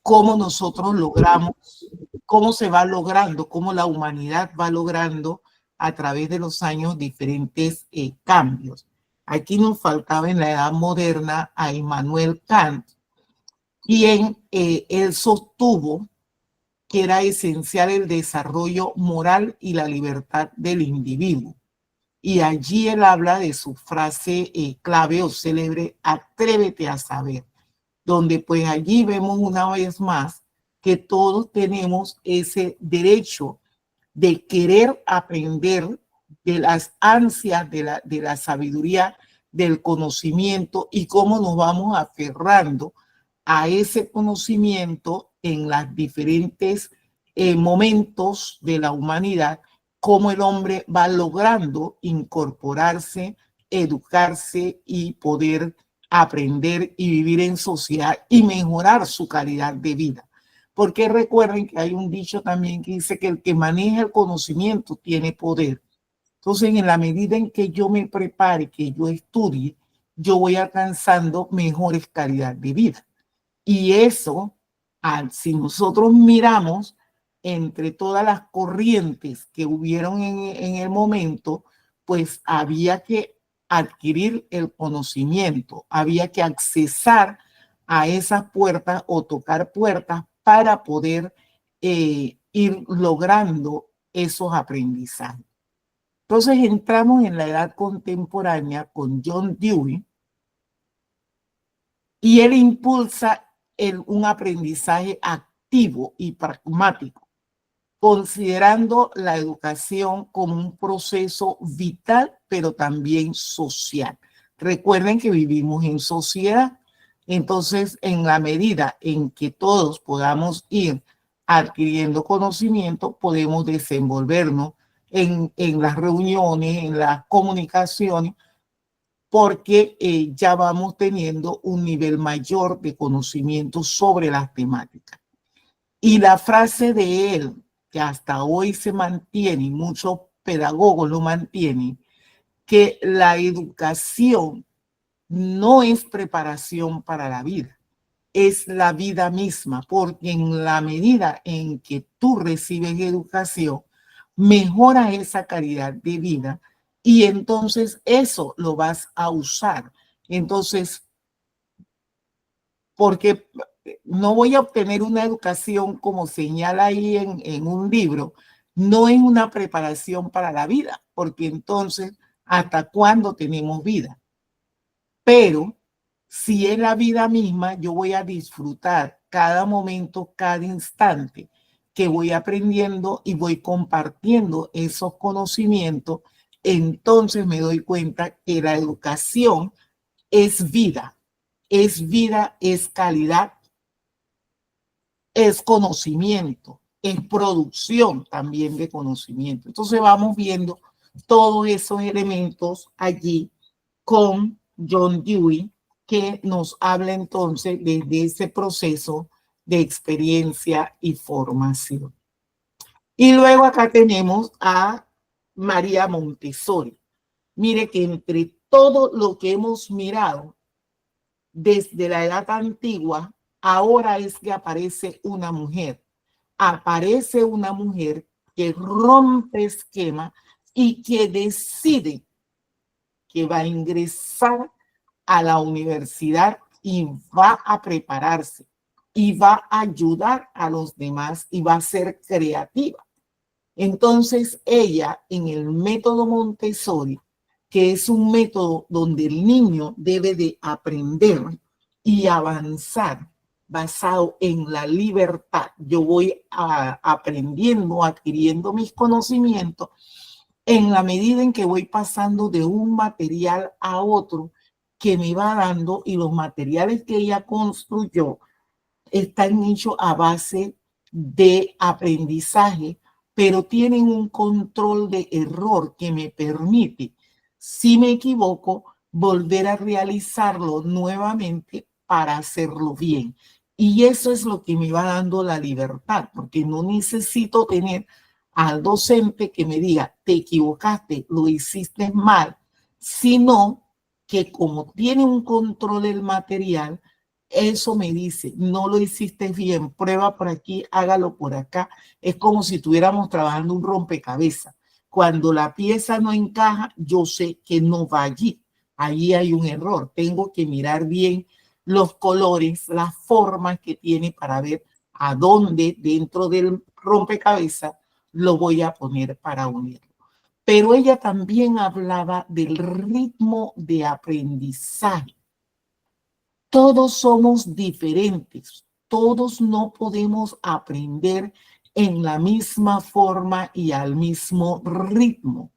cómo nosotros logramos, cómo se va logrando, cómo la humanidad va logrando a través de los años diferentes cambios. Aquí nos faltaba en la edad moderna a Immanuel Kant, quien él sostuvo que era esencial el desarrollo moral y la libertad del individuo. Y allí él habla de su frase clave o célebre, atrévete a saber, donde pues allí vemos una vez más que todos tenemos ese derecho de querer aprender de las ansias de la sabiduría, del conocimiento y cómo nos vamos aferrando a ese conocimiento en los diferentes momentos de la humanidad, cómo el hombre va logrando incorporarse, educarse y poder aprender y vivir en sociedad y mejorar su calidad de vida. Porque recuerden que hay un dicho también que dice que el que maneja el conocimiento tiene poder. Entonces, en la medida en que yo me prepare, que yo estudie, yo voy alcanzando mejores calidad de vida. Y eso, si nosotros miramos entre todas las corrientes que hubieron en el momento, pues había que adquirir el conocimiento, había que accesar a esas puertas o tocar puertas para poder ir logrando esos aprendizajes. Entonces entramos en la edad contemporánea con John Dewey y él impulsa un aprendizaje activo y pragmático, considerando la educación como un proceso vital, pero también social. Recuerden que vivimos en sociedad, entonces en la medida en que todos podamos ir adquiriendo conocimiento, podemos desenvolvernos en las reuniones, en las comunicaciones, porque ya vamos teniendo un nivel mayor de conocimiento sobre las temáticas. Y la frase de él, que hasta hoy se mantiene y muchos pedagogos lo mantienen, que la educación no es preparación para la vida, es la vida misma, porque en la medida en que tú recibes educación, mejora esa calidad de vida y entonces eso lo vas a usar. Entonces, porque no voy a obtener una educación como señala ahí en un libro, no es una preparación para la vida, porque entonces, ¿hasta cuándo tenemos vida? Pero si es la vida misma, yo voy a disfrutar cada momento, cada instante que voy aprendiendo y voy compartiendo esos conocimientos. Entonces me doy cuenta que la educación es vida, es calidad, es conocimiento, es producción también de conocimiento. Entonces vamos viendo todos esos elementos allí con John Dewey, que nos habla entonces de ese proceso de experiencia y formación. Y luego acá tenemos a María Montessori. Mire que entre todo lo que hemos mirado desde la edad antigua, ahora es que aparece una mujer. Aparece una mujer que rompe esquema y que decide que va a ingresar a la universidad y va a prepararse y va a ayudar a los demás y va a ser creativa. Entonces ella en el método Montessori, que es un método donde el niño debe de aprender y avanzar basado en la libertad, yo voy aprendiendo, adquiriendo mis conocimientos en la medida en que voy pasando de un material a otro que me va dando, y los materiales que ella construyó están hechos a base de aprendizaje, pero tienen un control de error que me permite, si me equivoco, volver a realizarlo nuevamente para hacerlo bien. Y eso es lo que me va dando la libertad, porque no necesito tener al docente que me diga, te equivocaste, lo hiciste mal, sino que como tiene un control del material, eso me dice, no lo hiciste bien, prueba por aquí, hágalo por acá. Es como si estuviéramos trabajando un rompecabezas. Cuando la pieza no encaja, yo sé que no va allí. Allí hay un error. Tengo que mirar bien los colores, las formas que tiene para ver a dónde dentro del rompecabezas lo voy a poner para unirlo. Pero ella también hablaba del ritmo de aprendizaje. Todos somos diferentes, todos no podemos aprender en la misma forma y al mismo ritmo.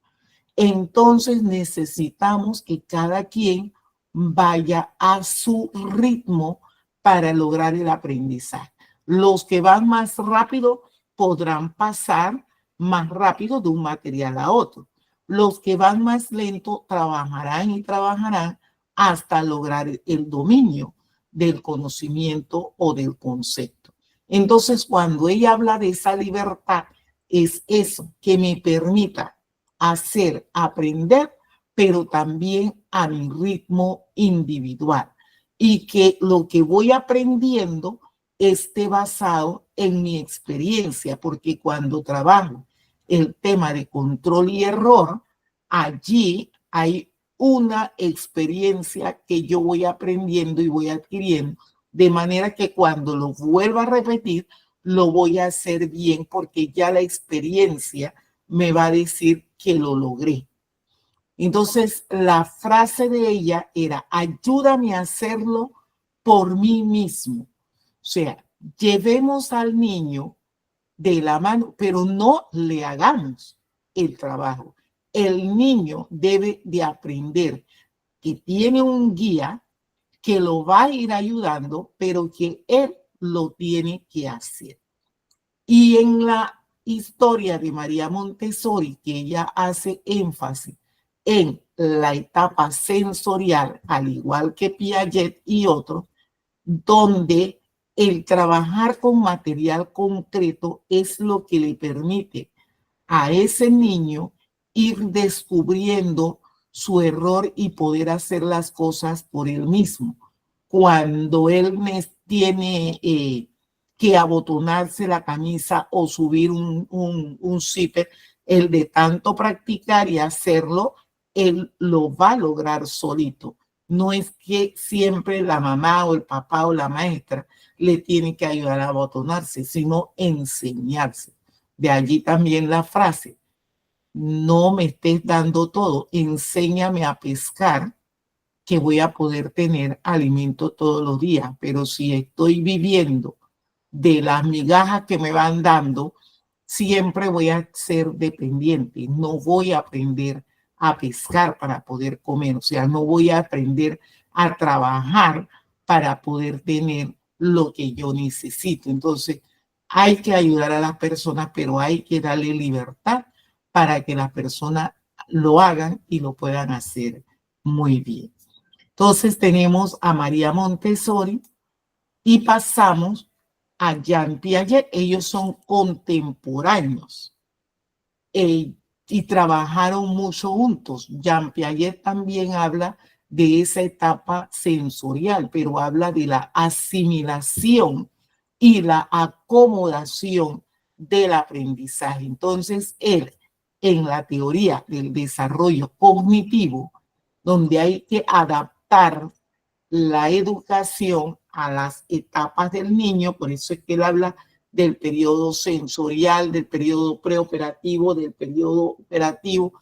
Entonces necesitamos que cada quien vaya a su ritmo para lograr el aprendizaje. Los que van más rápido podrán pasar más rápido de un material a otro. Los que van más lento trabajarán y trabajarán hasta lograr el dominio del conocimiento o del concepto. Entonces, cuando ella habla de esa libertad, es eso, que me permita hacer, aprender, pero también a mi ritmo individual. Y que lo que voy aprendiendo esté basado en mi experiencia, porque cuando trabajo el tema de control y error, allí hay una experiencia que yo voy aprendiendo y voy adquiriendo, de manera que cuando lo vuelva a repetir, lo voy a hacer bien porque ya la experiencia me va a decir que lo logré. Entonces, la frase de ella era, ayúdame a hacerlo por mí mismo. O sea, llevemos al niño de la mano, pero no le hagamos el trabajo. El niño debe de aprender que tiene un guía que lo va a ir ayudando, pero que él lo tiene que hacer. Y en la historia de María Montessori, que ella hace énfasis en la etapa sensorial, al igual que Piaget y otros, donde el trabajar con material concreto es lo que le permite a ese niño ir descubriendo su error y poder hacer las cosas por él mismo. Cuando él tiene que abotonarse la camisa o subir un zipper, el de tanto practicar y hacerlo, él lo va a lograr solito. No es que siempre la mamá o el papá o la maestra le tiene que ayudar a abotonarse, sino enseñarse. De allí también la frase: no me estés dando todo, enséñame a pescar, que voy a poder tener alimento todos los días. Pero si estoy viviendo de las migajas que me van dando, siempre voy a ser dependiente. No voy a aprender a pescar para poder comer. O sea, no voy a aprender a trabajar para poder tener lo que yo necesito. Entonces, hay que ayudar a las personas, pero hay que darle libertad para que las personas lo hagan y lo puedan hacer muy bien. Entonces tenemos a María Montessori y pasamos a Jean Piaget. Ellos son contemporáneos y trabajaron mucho juntos. Jean Piaget también habla de esa etapa sensorial, pero habla de la asimilación y la acomodación del aprendizaje. Entonces, él, en la teoría del desarrollo cognitivo, donde hay que adaptar la educación a las etapas del niño, por eso es que él habla del periodo sensorial, del periodo preoperativo, del periodo operativo.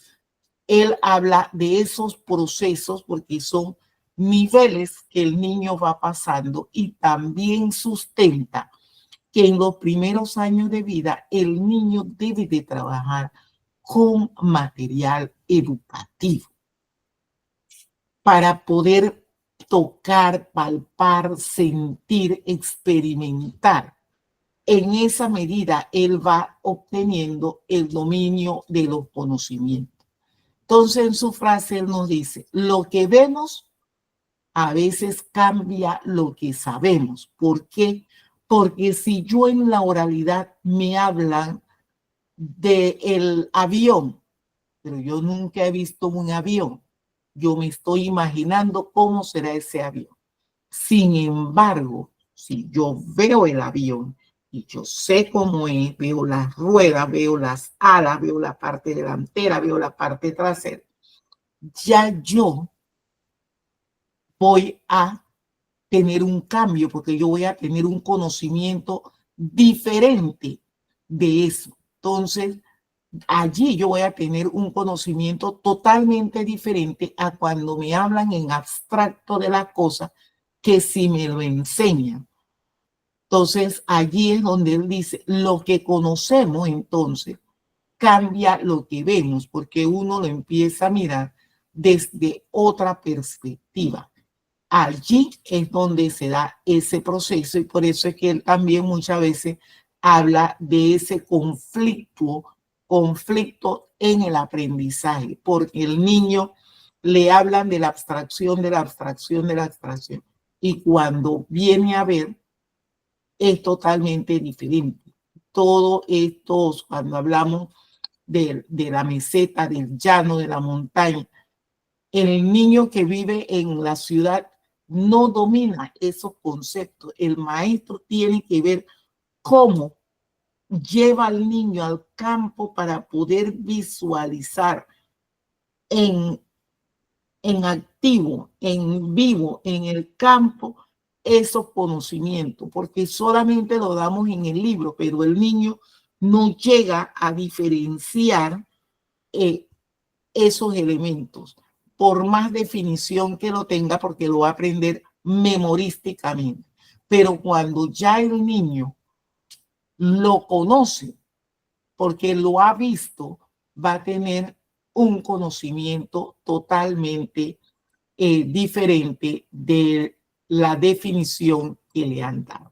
Él habla de esos procesos porque son niveles que el niño va pasando, y también sustenta que en los primeros años de vida el niño debe de trabajar con material educativo para poder tocar, palpar, sentir, experimentar. En esa medida, él va obteniendo el dominio de los conocimientos. Entonces, en su frase, él nos dice: lo que vemos a veces cambia lo que sabemos. ¿Por qué? Porque si yo en la oralidad me hablan del avión, pero yo nunca he visto un avión, yo me estoy imaginando cómo será ese avión. Sin embargo, si yo veo el avión y yo sé cómo es, veo las ruedas, veo las alas, veo la parte delantera, veo la parte trasera, ya yo voy a tener un cambio, porque yo voy a tener un conocimiento diferente de eso. Entonces, allí yo voy a tener un conocimiento totalmente diferente a cuando me hablan en abstracto de las cosas, que si me lo enseñan. Entonces, allí es donde él dice: lo que conocemos entonces cambia lo que vemos, porque uno lo empieza a mirar desde otra perspectiva. Allí es donde se da ese proceso, y por eso es que él también muchas veces habla de ese conflicto en el aprendizaje, porque el niño le hablan de la abstracción, de la abstracción, de la abstracción, y cuando viene a ver es totalmente diferente. Todo esto, cuando hablamos de la meseta, del llano, de la montaña, el niño que vive en la ciudad no domina esos conceptos. El maestro tiene que ver cómo lleva al niño al campo para poder visualizar en activo, en vivo, en el campo, esos conocimientos, porque solamente lo damos en el libro, pero el niño no llega a diferenciar esos elementos, por más definición que lo tenga, porque lo va a aprender memorísticamente. Pero cuando ya el niño lo conoce, porque lo ha visto, va a tener un conocimiento totalmente diferente de la definición que le han dado.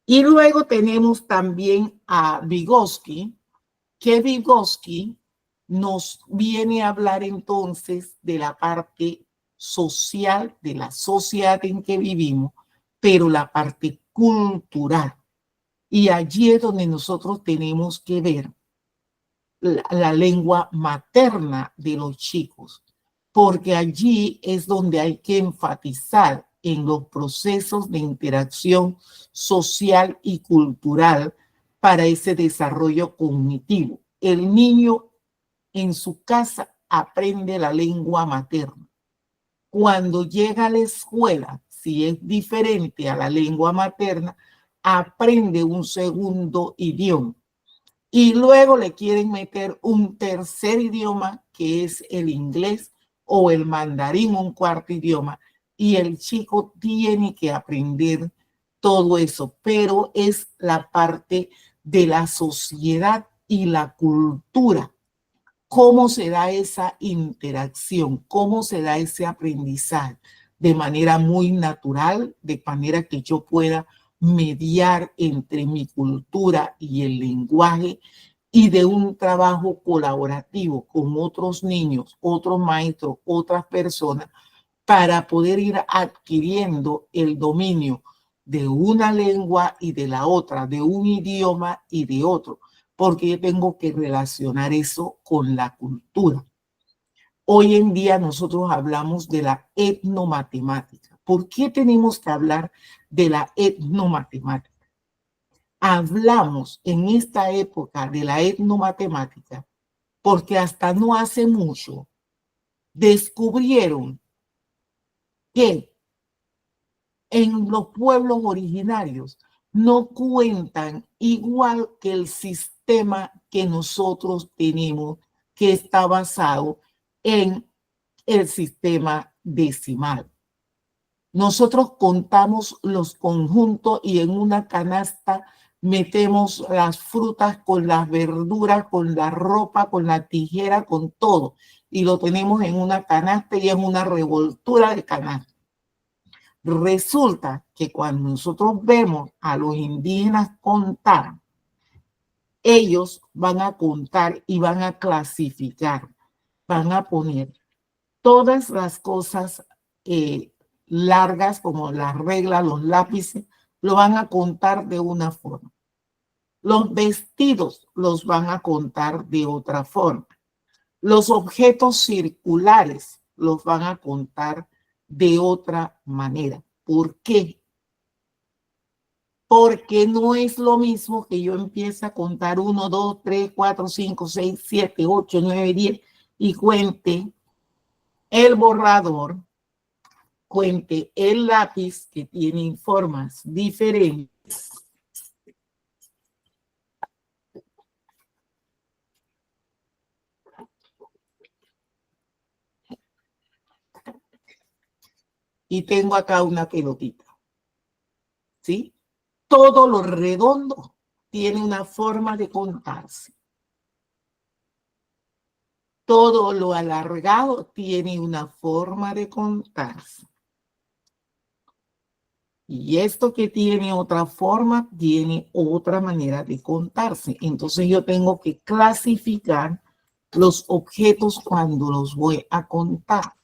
Y luego tenemos también a Vygotsky, que Vygotsky nos viene a hablar entonces de la parte social, de la sociedad en que vivimos, pero la parte cultural. Y allí es donde nosotros tenemos que ver la lengua materna de los chicos, porque allí es donde hay que enfatizar en los procesos de interacción social y cultural para ese desarrollo cognitivo. El niño en su casa aprende la lengua materna. Cuando llega a la escuela, si es diferente a la lengua materna, aprende un segundo idioma. Y luego le quieren meter un tercer idioma, que es el inglés o el mandarín, un cuarto idioma. Y el chico tiene que aprender todo eso, pero es la parte de la sociedad y la cultura. ¿Cómo se da esa interacción? ¿Cómo se da ese aprendizaje? De manera muy natural, de manera que yo pueda mediar entre mi cultura y el lenguaje y de un trabajo colaborativo con otros niños, otros maestros, otras personas, para poder ir adquiriendo el dominio de una lengua y de la otra, de un idioma y de otro, porque yo tengo que relacionar eso con la cultura. Hoy en día nosotros hablamos de la etnomatemática. ¿Por qué tenemos que hablar de la etnomatemática? Hablamos en esta época de la etnomatemática porque hasta no hace mucho descubrieron que en los pueblos originarios no cuentan igual que el sistema que nosotros tenemos, que está basado en el sistema decimal. Nosotros contamos los conjuntos y en una canasta metemos las frutas con las verduras, con la ropa, con la tijera, con todo. Y lo tenemos en una canasta y en una revoltura de canasta. Resulta que cuando nosotros vemos a los indígenas contar, ellos van a contar y van a clasificar, van a poner todas las cosas largas como las reglas, los lápices, lo van a contar de una forma. Los vestidos los van a contar de otra forma. Los objetos circulares los van a contar de otra manera. ¿Por qué? Porque no es lo mismo que yo empiece a contar 1, 2, 3, 4, 5, 6, 7, 8, 9, 10 y cuente el borrador, cuente el lápiz que tiene formas diferentes. Y tengo acá una pelotita, ¿sí? Todo lo redondo tiene una forma de contarse. Todo lo alargado tiene una forma de contarse. Y esto que tiene otra forma, tiene otra manera de contarse. Entonces yo tengo que clasificar los objetos cuando los voy a contar.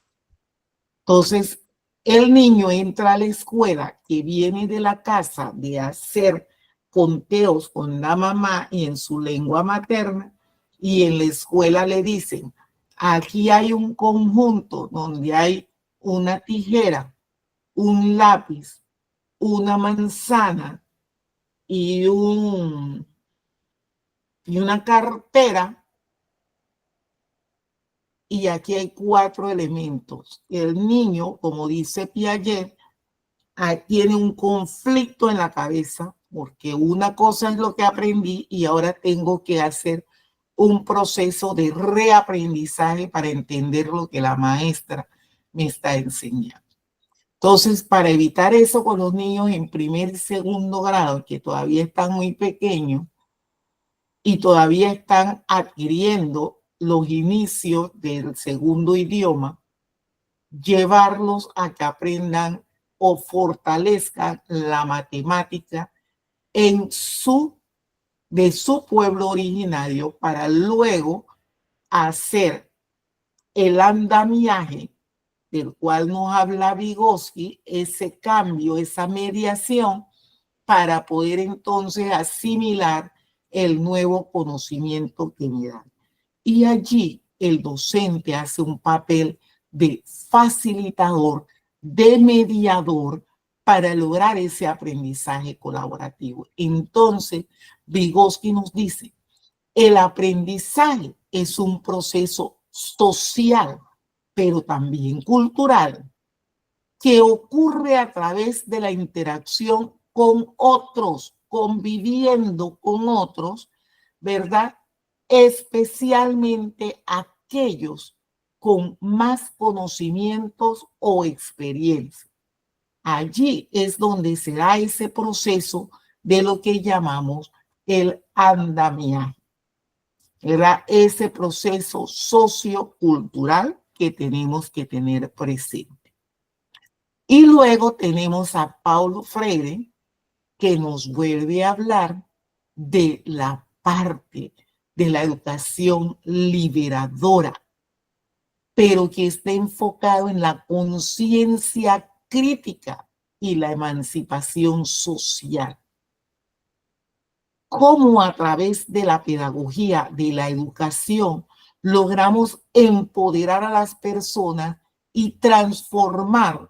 Entonces, el niño entra a la escuela que viene de la casa de hacer conteos con la mamá y en su lengua materna, y en la escuela le dicen, aquí hay un conjunto donde hay una tijera, un lápiz, una manzana y una cartera, y aquí hay 4 elementos. El niño, como dice Piaget, tiene un conflicto en la cabeza, porque una cosa es lo que aprendí y ahora tengo que hacer un proceso de reaprendizaje para entender lo que la maestra me está enseñando. Entonces, para evitar eso con los niños en primer y segundo grado, que todavía están muy pequeños y todavía están adquiriendo los inicios del segundo idioma, llevarlos a que aprendan o fortalezcan la matemática de su pueblo originario para luego hacer el andamiaje del cual nos habla Vygotsky, ese cambio, esa mediación, para poder entonces asimilar el nuevo conocimiento que me dan. Y allí el docente hace un papel de facilitador, de mediador, para lograr ese aprendizaje colaborativo. Entonces, Vygotsky nos dice, el aprendizaje es un proceso social, pero también cultural, que ocurre a través de la interacción con otros, conviviendo con otros, ¿verdad? Especialmente aquellos con más conocimientos o experiencia. Allí es donde se da ese proceso de lo que llamamos el andamiaje. Era ese proceso sociocultural que tenemos que tener presente. Y luego tenemos a Paulo Freire, que nos vuelve a hablar de la parte de la educación liberadora, pero que está enfocado en la conciencia crítica y la emancipación social. Cómo a través de la pedagogía, de la educación, logramos empoderar a las personas y transformar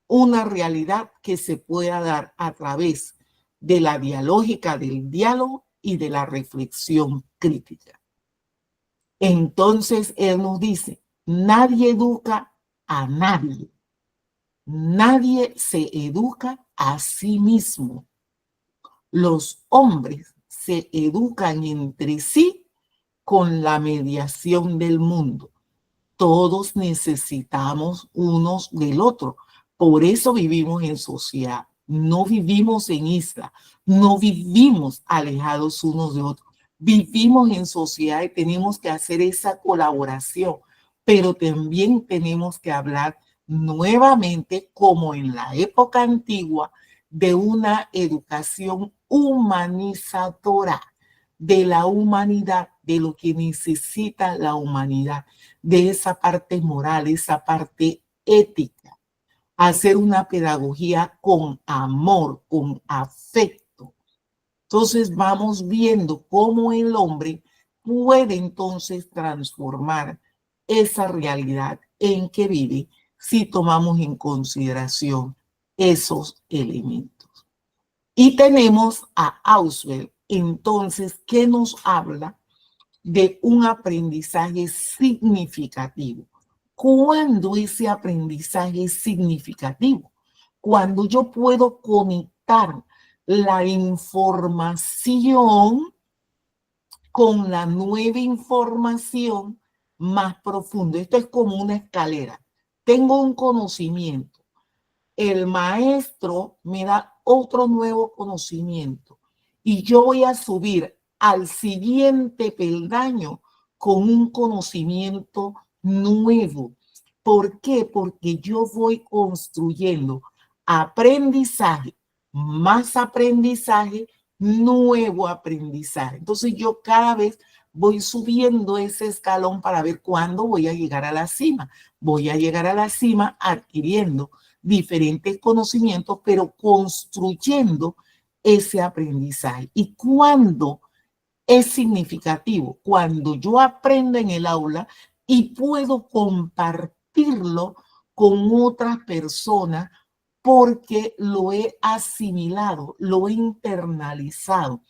una realidad que se pueda dar a través de la dialógica, del diálogo y de la reflexión crítica. Entonces él nos dice, nadie educa a nadie. Nadie se educa a sí mismo. Los hombres se educan entre sí con la mediación del mundo. Todos necesitamos unos del otro. Por eso vivimos en sociedad. No vivimos en isla. No vivimos alejados unos de otros. Vivimos en sociedad y tenemos que hacer esa colaboración. Pero también tenemos que hablar nuevamente, como en la época antigua, de una educación humanizadora de la humanidad, de lo que necesita la humanidad, de esa parte moral, esa parte ética. Hacer una pedagogía con amor, con afecto. Entonces vamos viendo cómo el hombre puede entonces transformar esa realidad en que vive si tomamos en consideración esos elementos. Y tenemos a Auswell, entonces, que nos habla de un aprendizaje significativo. ¿Cuándo ese aprendizaje es significativo? Cuando yo puedo conectar la información con la nueva información más profunda. Esto es como una escalera. Tengo un conocimiento. El maestro me da otro nuevo conocimiento y yo voy a subir al siguiente peldaño con un conocimiento nuevo. ¿Por qué? Porque yo voy construyendo aprendizaje, más aprendizaje, nuevo aprendizaje. Entonces yo cada vez voy subiendo ese escalón para ver cuándo voy a llegar a la cima. Voy a llegar a la cima adquiriendo diferentes conocimientos, pero construyendo ese aprendizaje. ¿Y cuándo es significativo? Cuando yo aprendo en el aula y puedo compartirlo con otras personas porque lo he asimilado, lo he internalizado,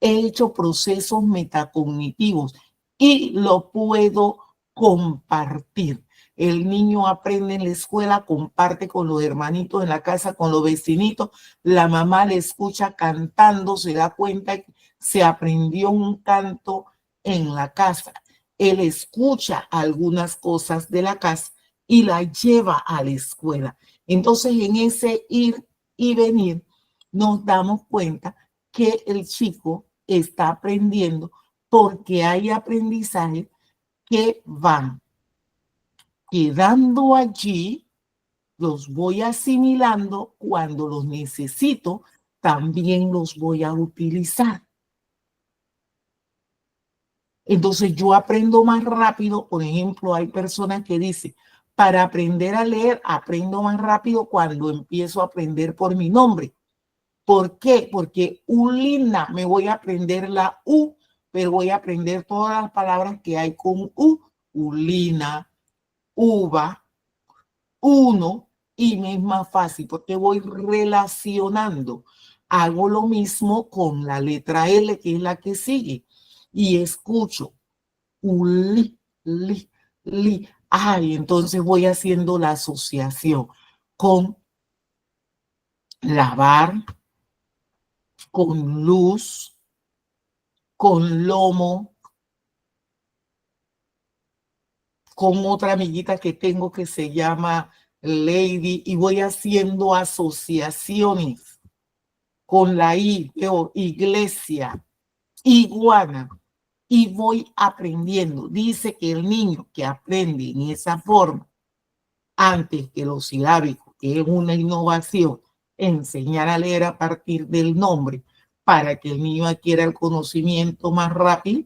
he hecho procesos metacognitivos y lo puedo compartir. El niño aprende en la escuela, comparte con los hermanitos en la casa, con los vecinitos. La mamá le escucha cantando, se da cuenta que se aprendió un canto en la casa. Él escucha algunas cosas de la casa y la lleva a la escuela. Entonces, en ese ir y venir, nos damos cuenta que el chico está aprendiendo porque hay aprendizajes que van quedando allí, los voy asimilando, cuando los necesito, también los voy a utilizar. Entonces yo aprendo más rápido. Por ejemplo, hay personas que dicen, para aprender a leer, aprendo más rápido cuando empiezo a aprender por mi nombre. ¿Por qué? Porque Ulina, me voy a aprender la U, pero voy a aprender todas las palabras que hay con U. Ulina, uva, uno, y me es más fácil porque voy relacionando. Hago lo mismo con la letra L, que es la que sigue, y escucho uli, li. Ay, entonces voy haciendo la asociación con lavar, con luz, con lomo, con otra amiguita que tengo que se llama Lady, y voy haciendo asociaciones con la I, iglesia, iguana, y voy aprendiendo. Dice que el niño que aprende en esa forma, antes que los silábicos, que es una innovación, enseñar a leer a partir del nombre para que el niño adquiera el conocimiento más rápido,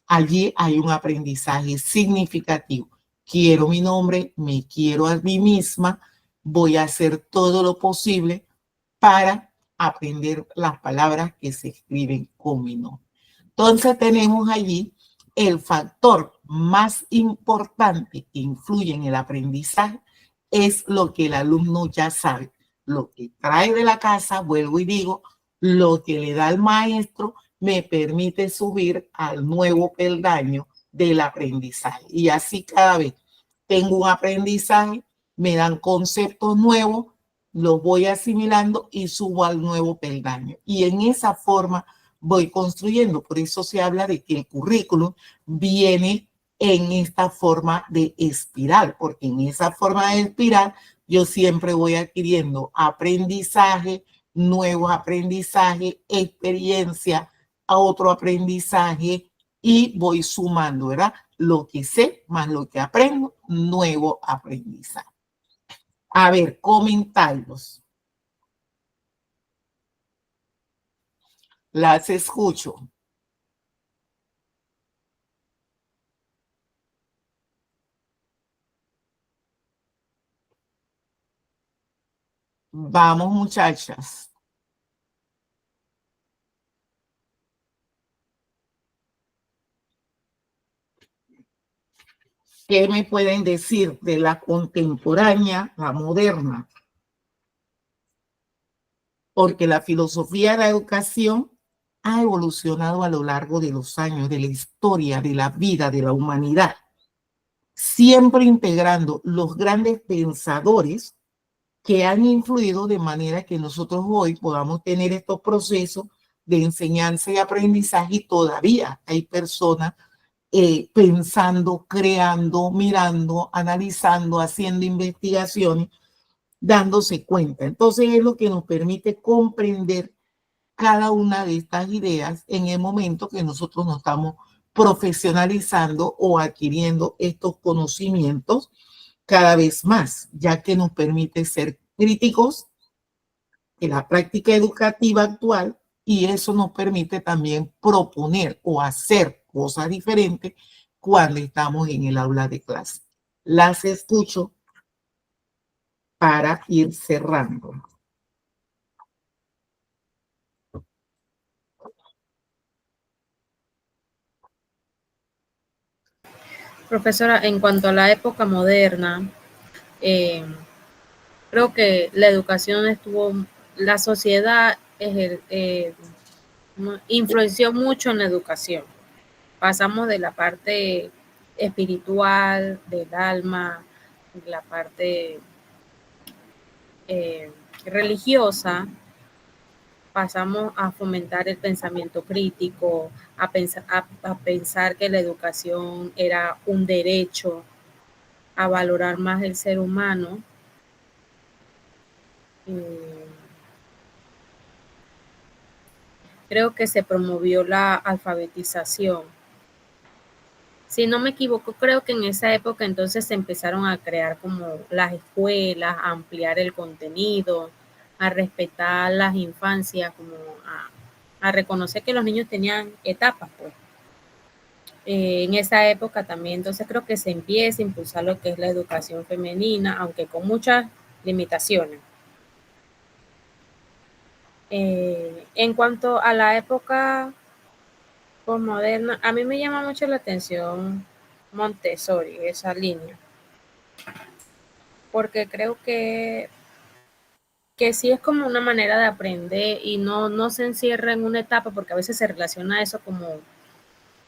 allí hay un aprendizaje significativo. Quiero mi nombre, me quiero a mí misma, voy a hacer todo lo posible para aprender las palabras que se escriben con mi nombre. Entonces tenemos allí el factor más importante que influye en el aprendizaje es lo que el alumno ya sabe, lo que trae de la casa, vuelvo y digo, lo que le da el maestro me permite subir al nuevo peldaño del aprendizaje. Y así cada vez tengo un aprendizaje, me dan conceptos nuevos, los voy asimilando y subo al nuevo peldaño. Y en esa forma voy construyendo. Por eso se habla de que el currículum viene en esta forma de espiral, porque en esa forma de espiral yo siempre voy adquiriendo aprendizaje, nuevos aprendizajes, experiencia, a otro aprendizaje y voy sumando, ¿verdad? Lo que sé más lo que aprendo, nuevo aprendizaje. A ver, comentarios. Las escucho. Vamos, muchachas. ¿Qué me pueden decir de la contemporánea, la moderna? Porque la filosofía de la educación ha evolucionado a lo largo de los años, de la historia, de la vida, de la humanidad, siempre integrando los grandes pensadores que han influido de manera que nosotros hoy podamos tener estos procesos de enseñanza y aprendizaje, y todavía hay personas pensando, creando, mirando, analizando, haciendo investigaciones, dándose cuenta. Entonces es lo que nos permite comprender cada una de estas ideas en el momento que nosotros nos estamos profesionalizando o adquiriendo estos conocimientos cada vez más, ya que nos permite ser críticos en la práctica educativa actual, y eso nos permite también proponer o hacer cosas diferentes cuando estamos en el aula de clase. Las escucho para ir cerrando. Profesora, en cuanto a la época moderna, creo que la educación la sociedad influenció mucho en la educación. Pasamos de la parte espiritual, del alma, de la parte religiosa, pasamos a fomentar el pensamiento crítico, a pensar que la educación era un derecho, a valorar más el ser humano. Creo que se promovió la alfabetización. Si no me equivoco, creo que en esa época entonces se empezaron a crear como las escuelas, a ampliar el contenido, a respetar las infancias, como a reconocer que los niños tenían etapas, pues. en esa época también. Entonces creo que se empieza a impulsar lo que es la educación femenina, aunque con muchas limitaciones. En cuanto a la época posmoderna, a mí me llama mucho la atención Montessori, esa línea, porque creo que sí es como una manera de aprender y no se encierra en una etapa, porque a veces se relaciona eso como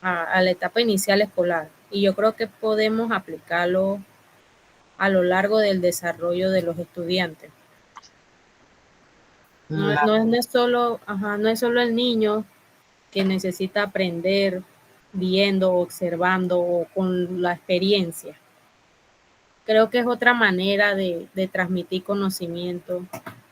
a la etapa inicial escolar. Y yo creo que podemos aplicarlo a lo largo del desarrollo de los estudiantes. No es solo, no es solo el niño que necesita aprender viendo, observando o con la experiencia. Creo que es otra manera de transmitir conocimiento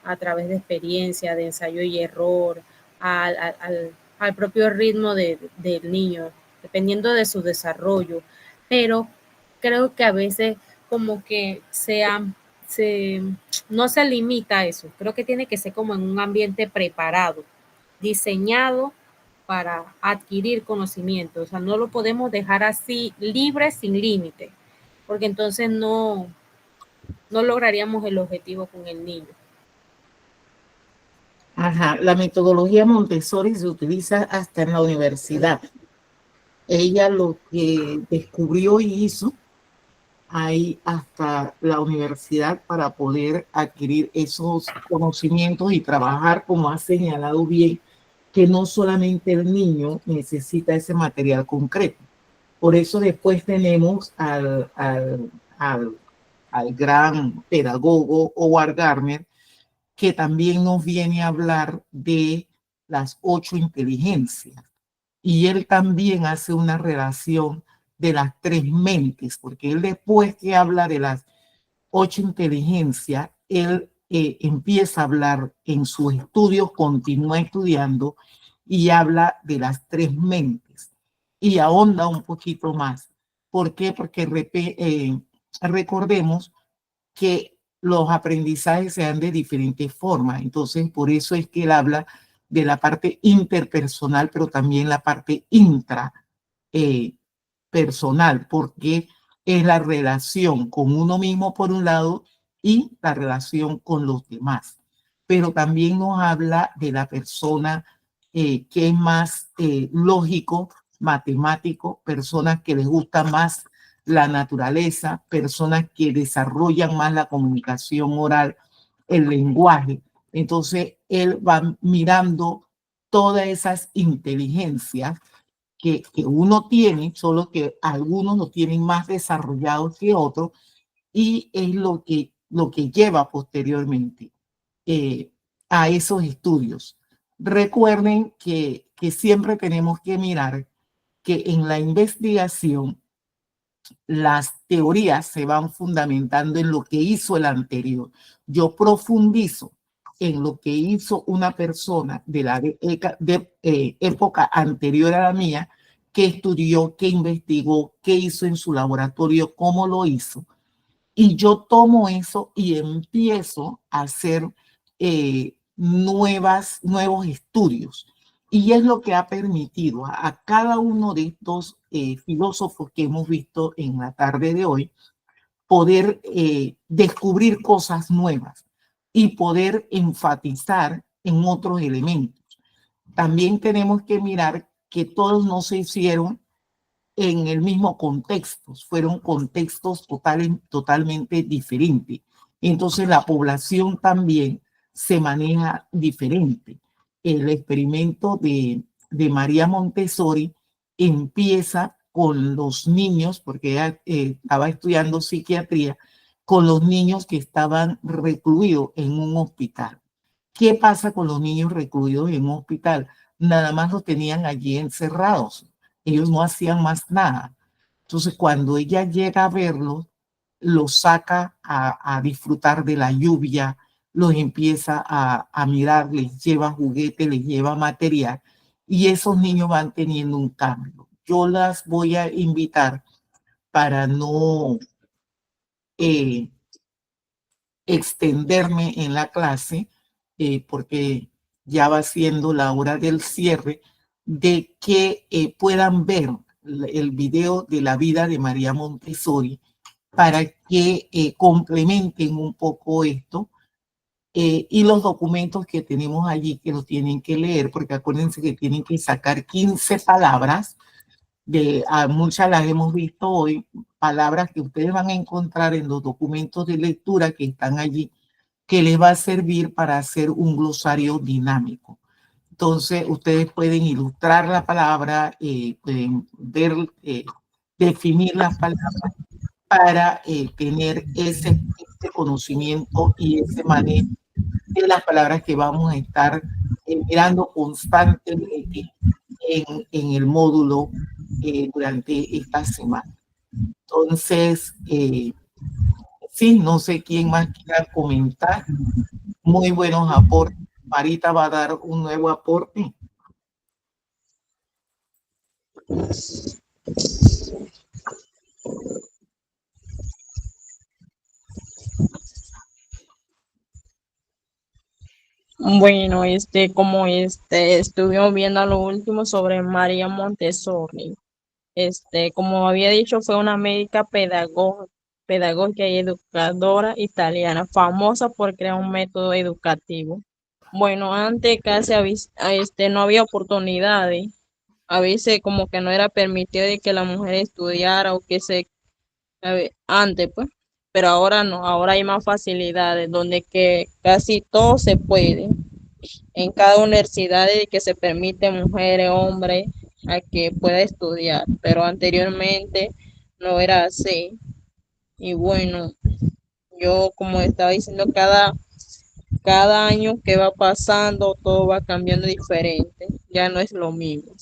a través de experiencia, de ensayo y error, al propio ritmo del niño, dependiendo de su desarrollo. Pero creo que a veces como que no se limita a eso. Creo que tiene que ser como en un ambiente preparado, diseñado para adquirir conocimiento. O sea, no lo podemos dejar así libre, sin límite, porque entonces no lograríamos el objetivo con el niño. Ajá, la metodología Montessori se utiliza hasta en la universidad. Ella lo que descubrió y hizo ahí hasta la universidad para poder adquirir esos conocimientos y trabajar, como ha señalado bien, que no solamente el niño necesita ese material concreto. Por eso después tenemos al gran pedagogo Howard Gardner, que también nos viene a hablar de las 8 inteligencias. Y él también hace una relación de las 3 mentes, porque él después que habla de las 8 inteligencias, él empieza a hablar en sus estudios, continúa estudiando y habla de las 3 mentes y ahonda un poquito más. ¿Por qué? Porque recordemos que los aprendizajes se dan de diferentes formas. Entonces, por eso es que él habla de la parte interpersonal, pero también la parte intrapersonal, porque es la relación con uno mismo por un lado y la relación con los demás. Pero también nos habla de la persona que es más lógico, matemático, personas que les gusta más la naturaleza, personas que desarrollan más la comunicación oral, el lenguaje. Entonces, él va mirando todas esas inteligencias que uno tiene, solo que algunos lo tienen más desarrollados que otros, y es lo que lleva posteriormente a esos estudios. Recuerden que siempre tenemos que mirar que en la investigación las teorías se van fundamentando en lo que hizo el anterior. Yo profundizo en lo que hizo una persona de la época anterior a la mía, que estudió, que investigó, que hizo en su laboratorio, cómo lo hizo. Y yo tomo eso y empiezo a hacer nuevos estudios. Y es lo que ha permitido a cada uno de estos filósofos que hemos visto en la tarde de hoy poder descubrir cosas nuevas y poder enfatizar en otros elementos. También tenemos que mirar que todos no se hicieron en el mismo contexto, fueron contextos totalmente diferentes. Entonces la población también se maneja diferente. El experimento de María Montessori empieza con los niños, porque ella estaba estudiando psiquiatría, con los niños que estaban recluidos en un hospital. ¿Qué pasa con los niños recluidos en un hospital? Nada más los tenían allí encerrados. Ellos no hacían más nada. Entonces, cuando ella llega a verlos, los saca a disfrutar de la lluvia, los empieza a mirar, les lleva juguetes, les lleva material, y esos niños van teniendo un cambio. Yo las voy a invitar para no extenderme en la clase, porque ya va siendo la hora del cierre, de que puedan ver el video de la vida de María Montessori para que complementen un poco esto. Y los documentos que tenemos allí que los tienen que leer, porque acuérdense que tienen que sacar 15 palabras, muchas las hemos visto hoy, palabras que ustedes van a encontrar en los documentos de lectura que están allí, que les va a servir para hacer un glosario dinámico. Entonces, ustedes pueden ilustrar la palabra, pueden ver, definir las palabras para tener ese conocimiento y ese manejo de las palabras que vamos a estar mirando constantemente en el módulo durante esta semana. Entonces, sí, no sé quién más quiera comentar. Muy buenos aportes. Marita va a dar un nuevo aporte. Bueno, como estuvimos viendo lo último sobre María Montessori. Como había dicho, fue una médica pedagógica y educadora italiana, famosa por crear un método educativo. Bueno, antes casi no había oportunidades. A veces como que no era permitido de que la mujer estudiara o antes, pues. Pero ahora no, ahora hay más facilidades donde que casi todo se puede. En cada universidad de que se permite mujeres, hombres, a que pueda estudiar, pero anteriormente no era así. Y bueno, yo como estaba diciendo, cada año que va pasando, todo va cambiando diferente, ya no es lo mismo.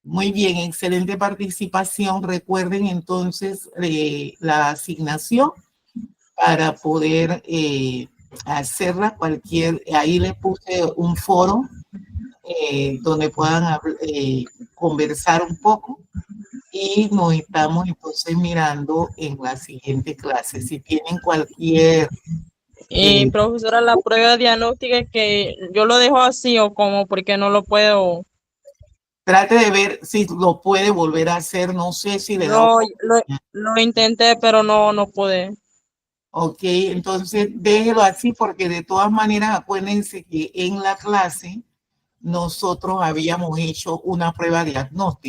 Muy bien, excelente participación. Recuerden entonces la asignación para poder hacerla ahí les puse un foro donde puedan conversar un poco y nos estamos entonces mirando en la siguiente clase. Si tienen cualquier... Profesora, la prueba diagnóstica que yo lo dejo así o como porque no lo puedo... Trate de ver si lo puede volver a hacer, no sé si le da... Lo intenté, pero no pude. Ok, entonces déjelo así porque de todas maneras acuérdense que en la clase nosotros habíamos hecho una prueba diagnóstica.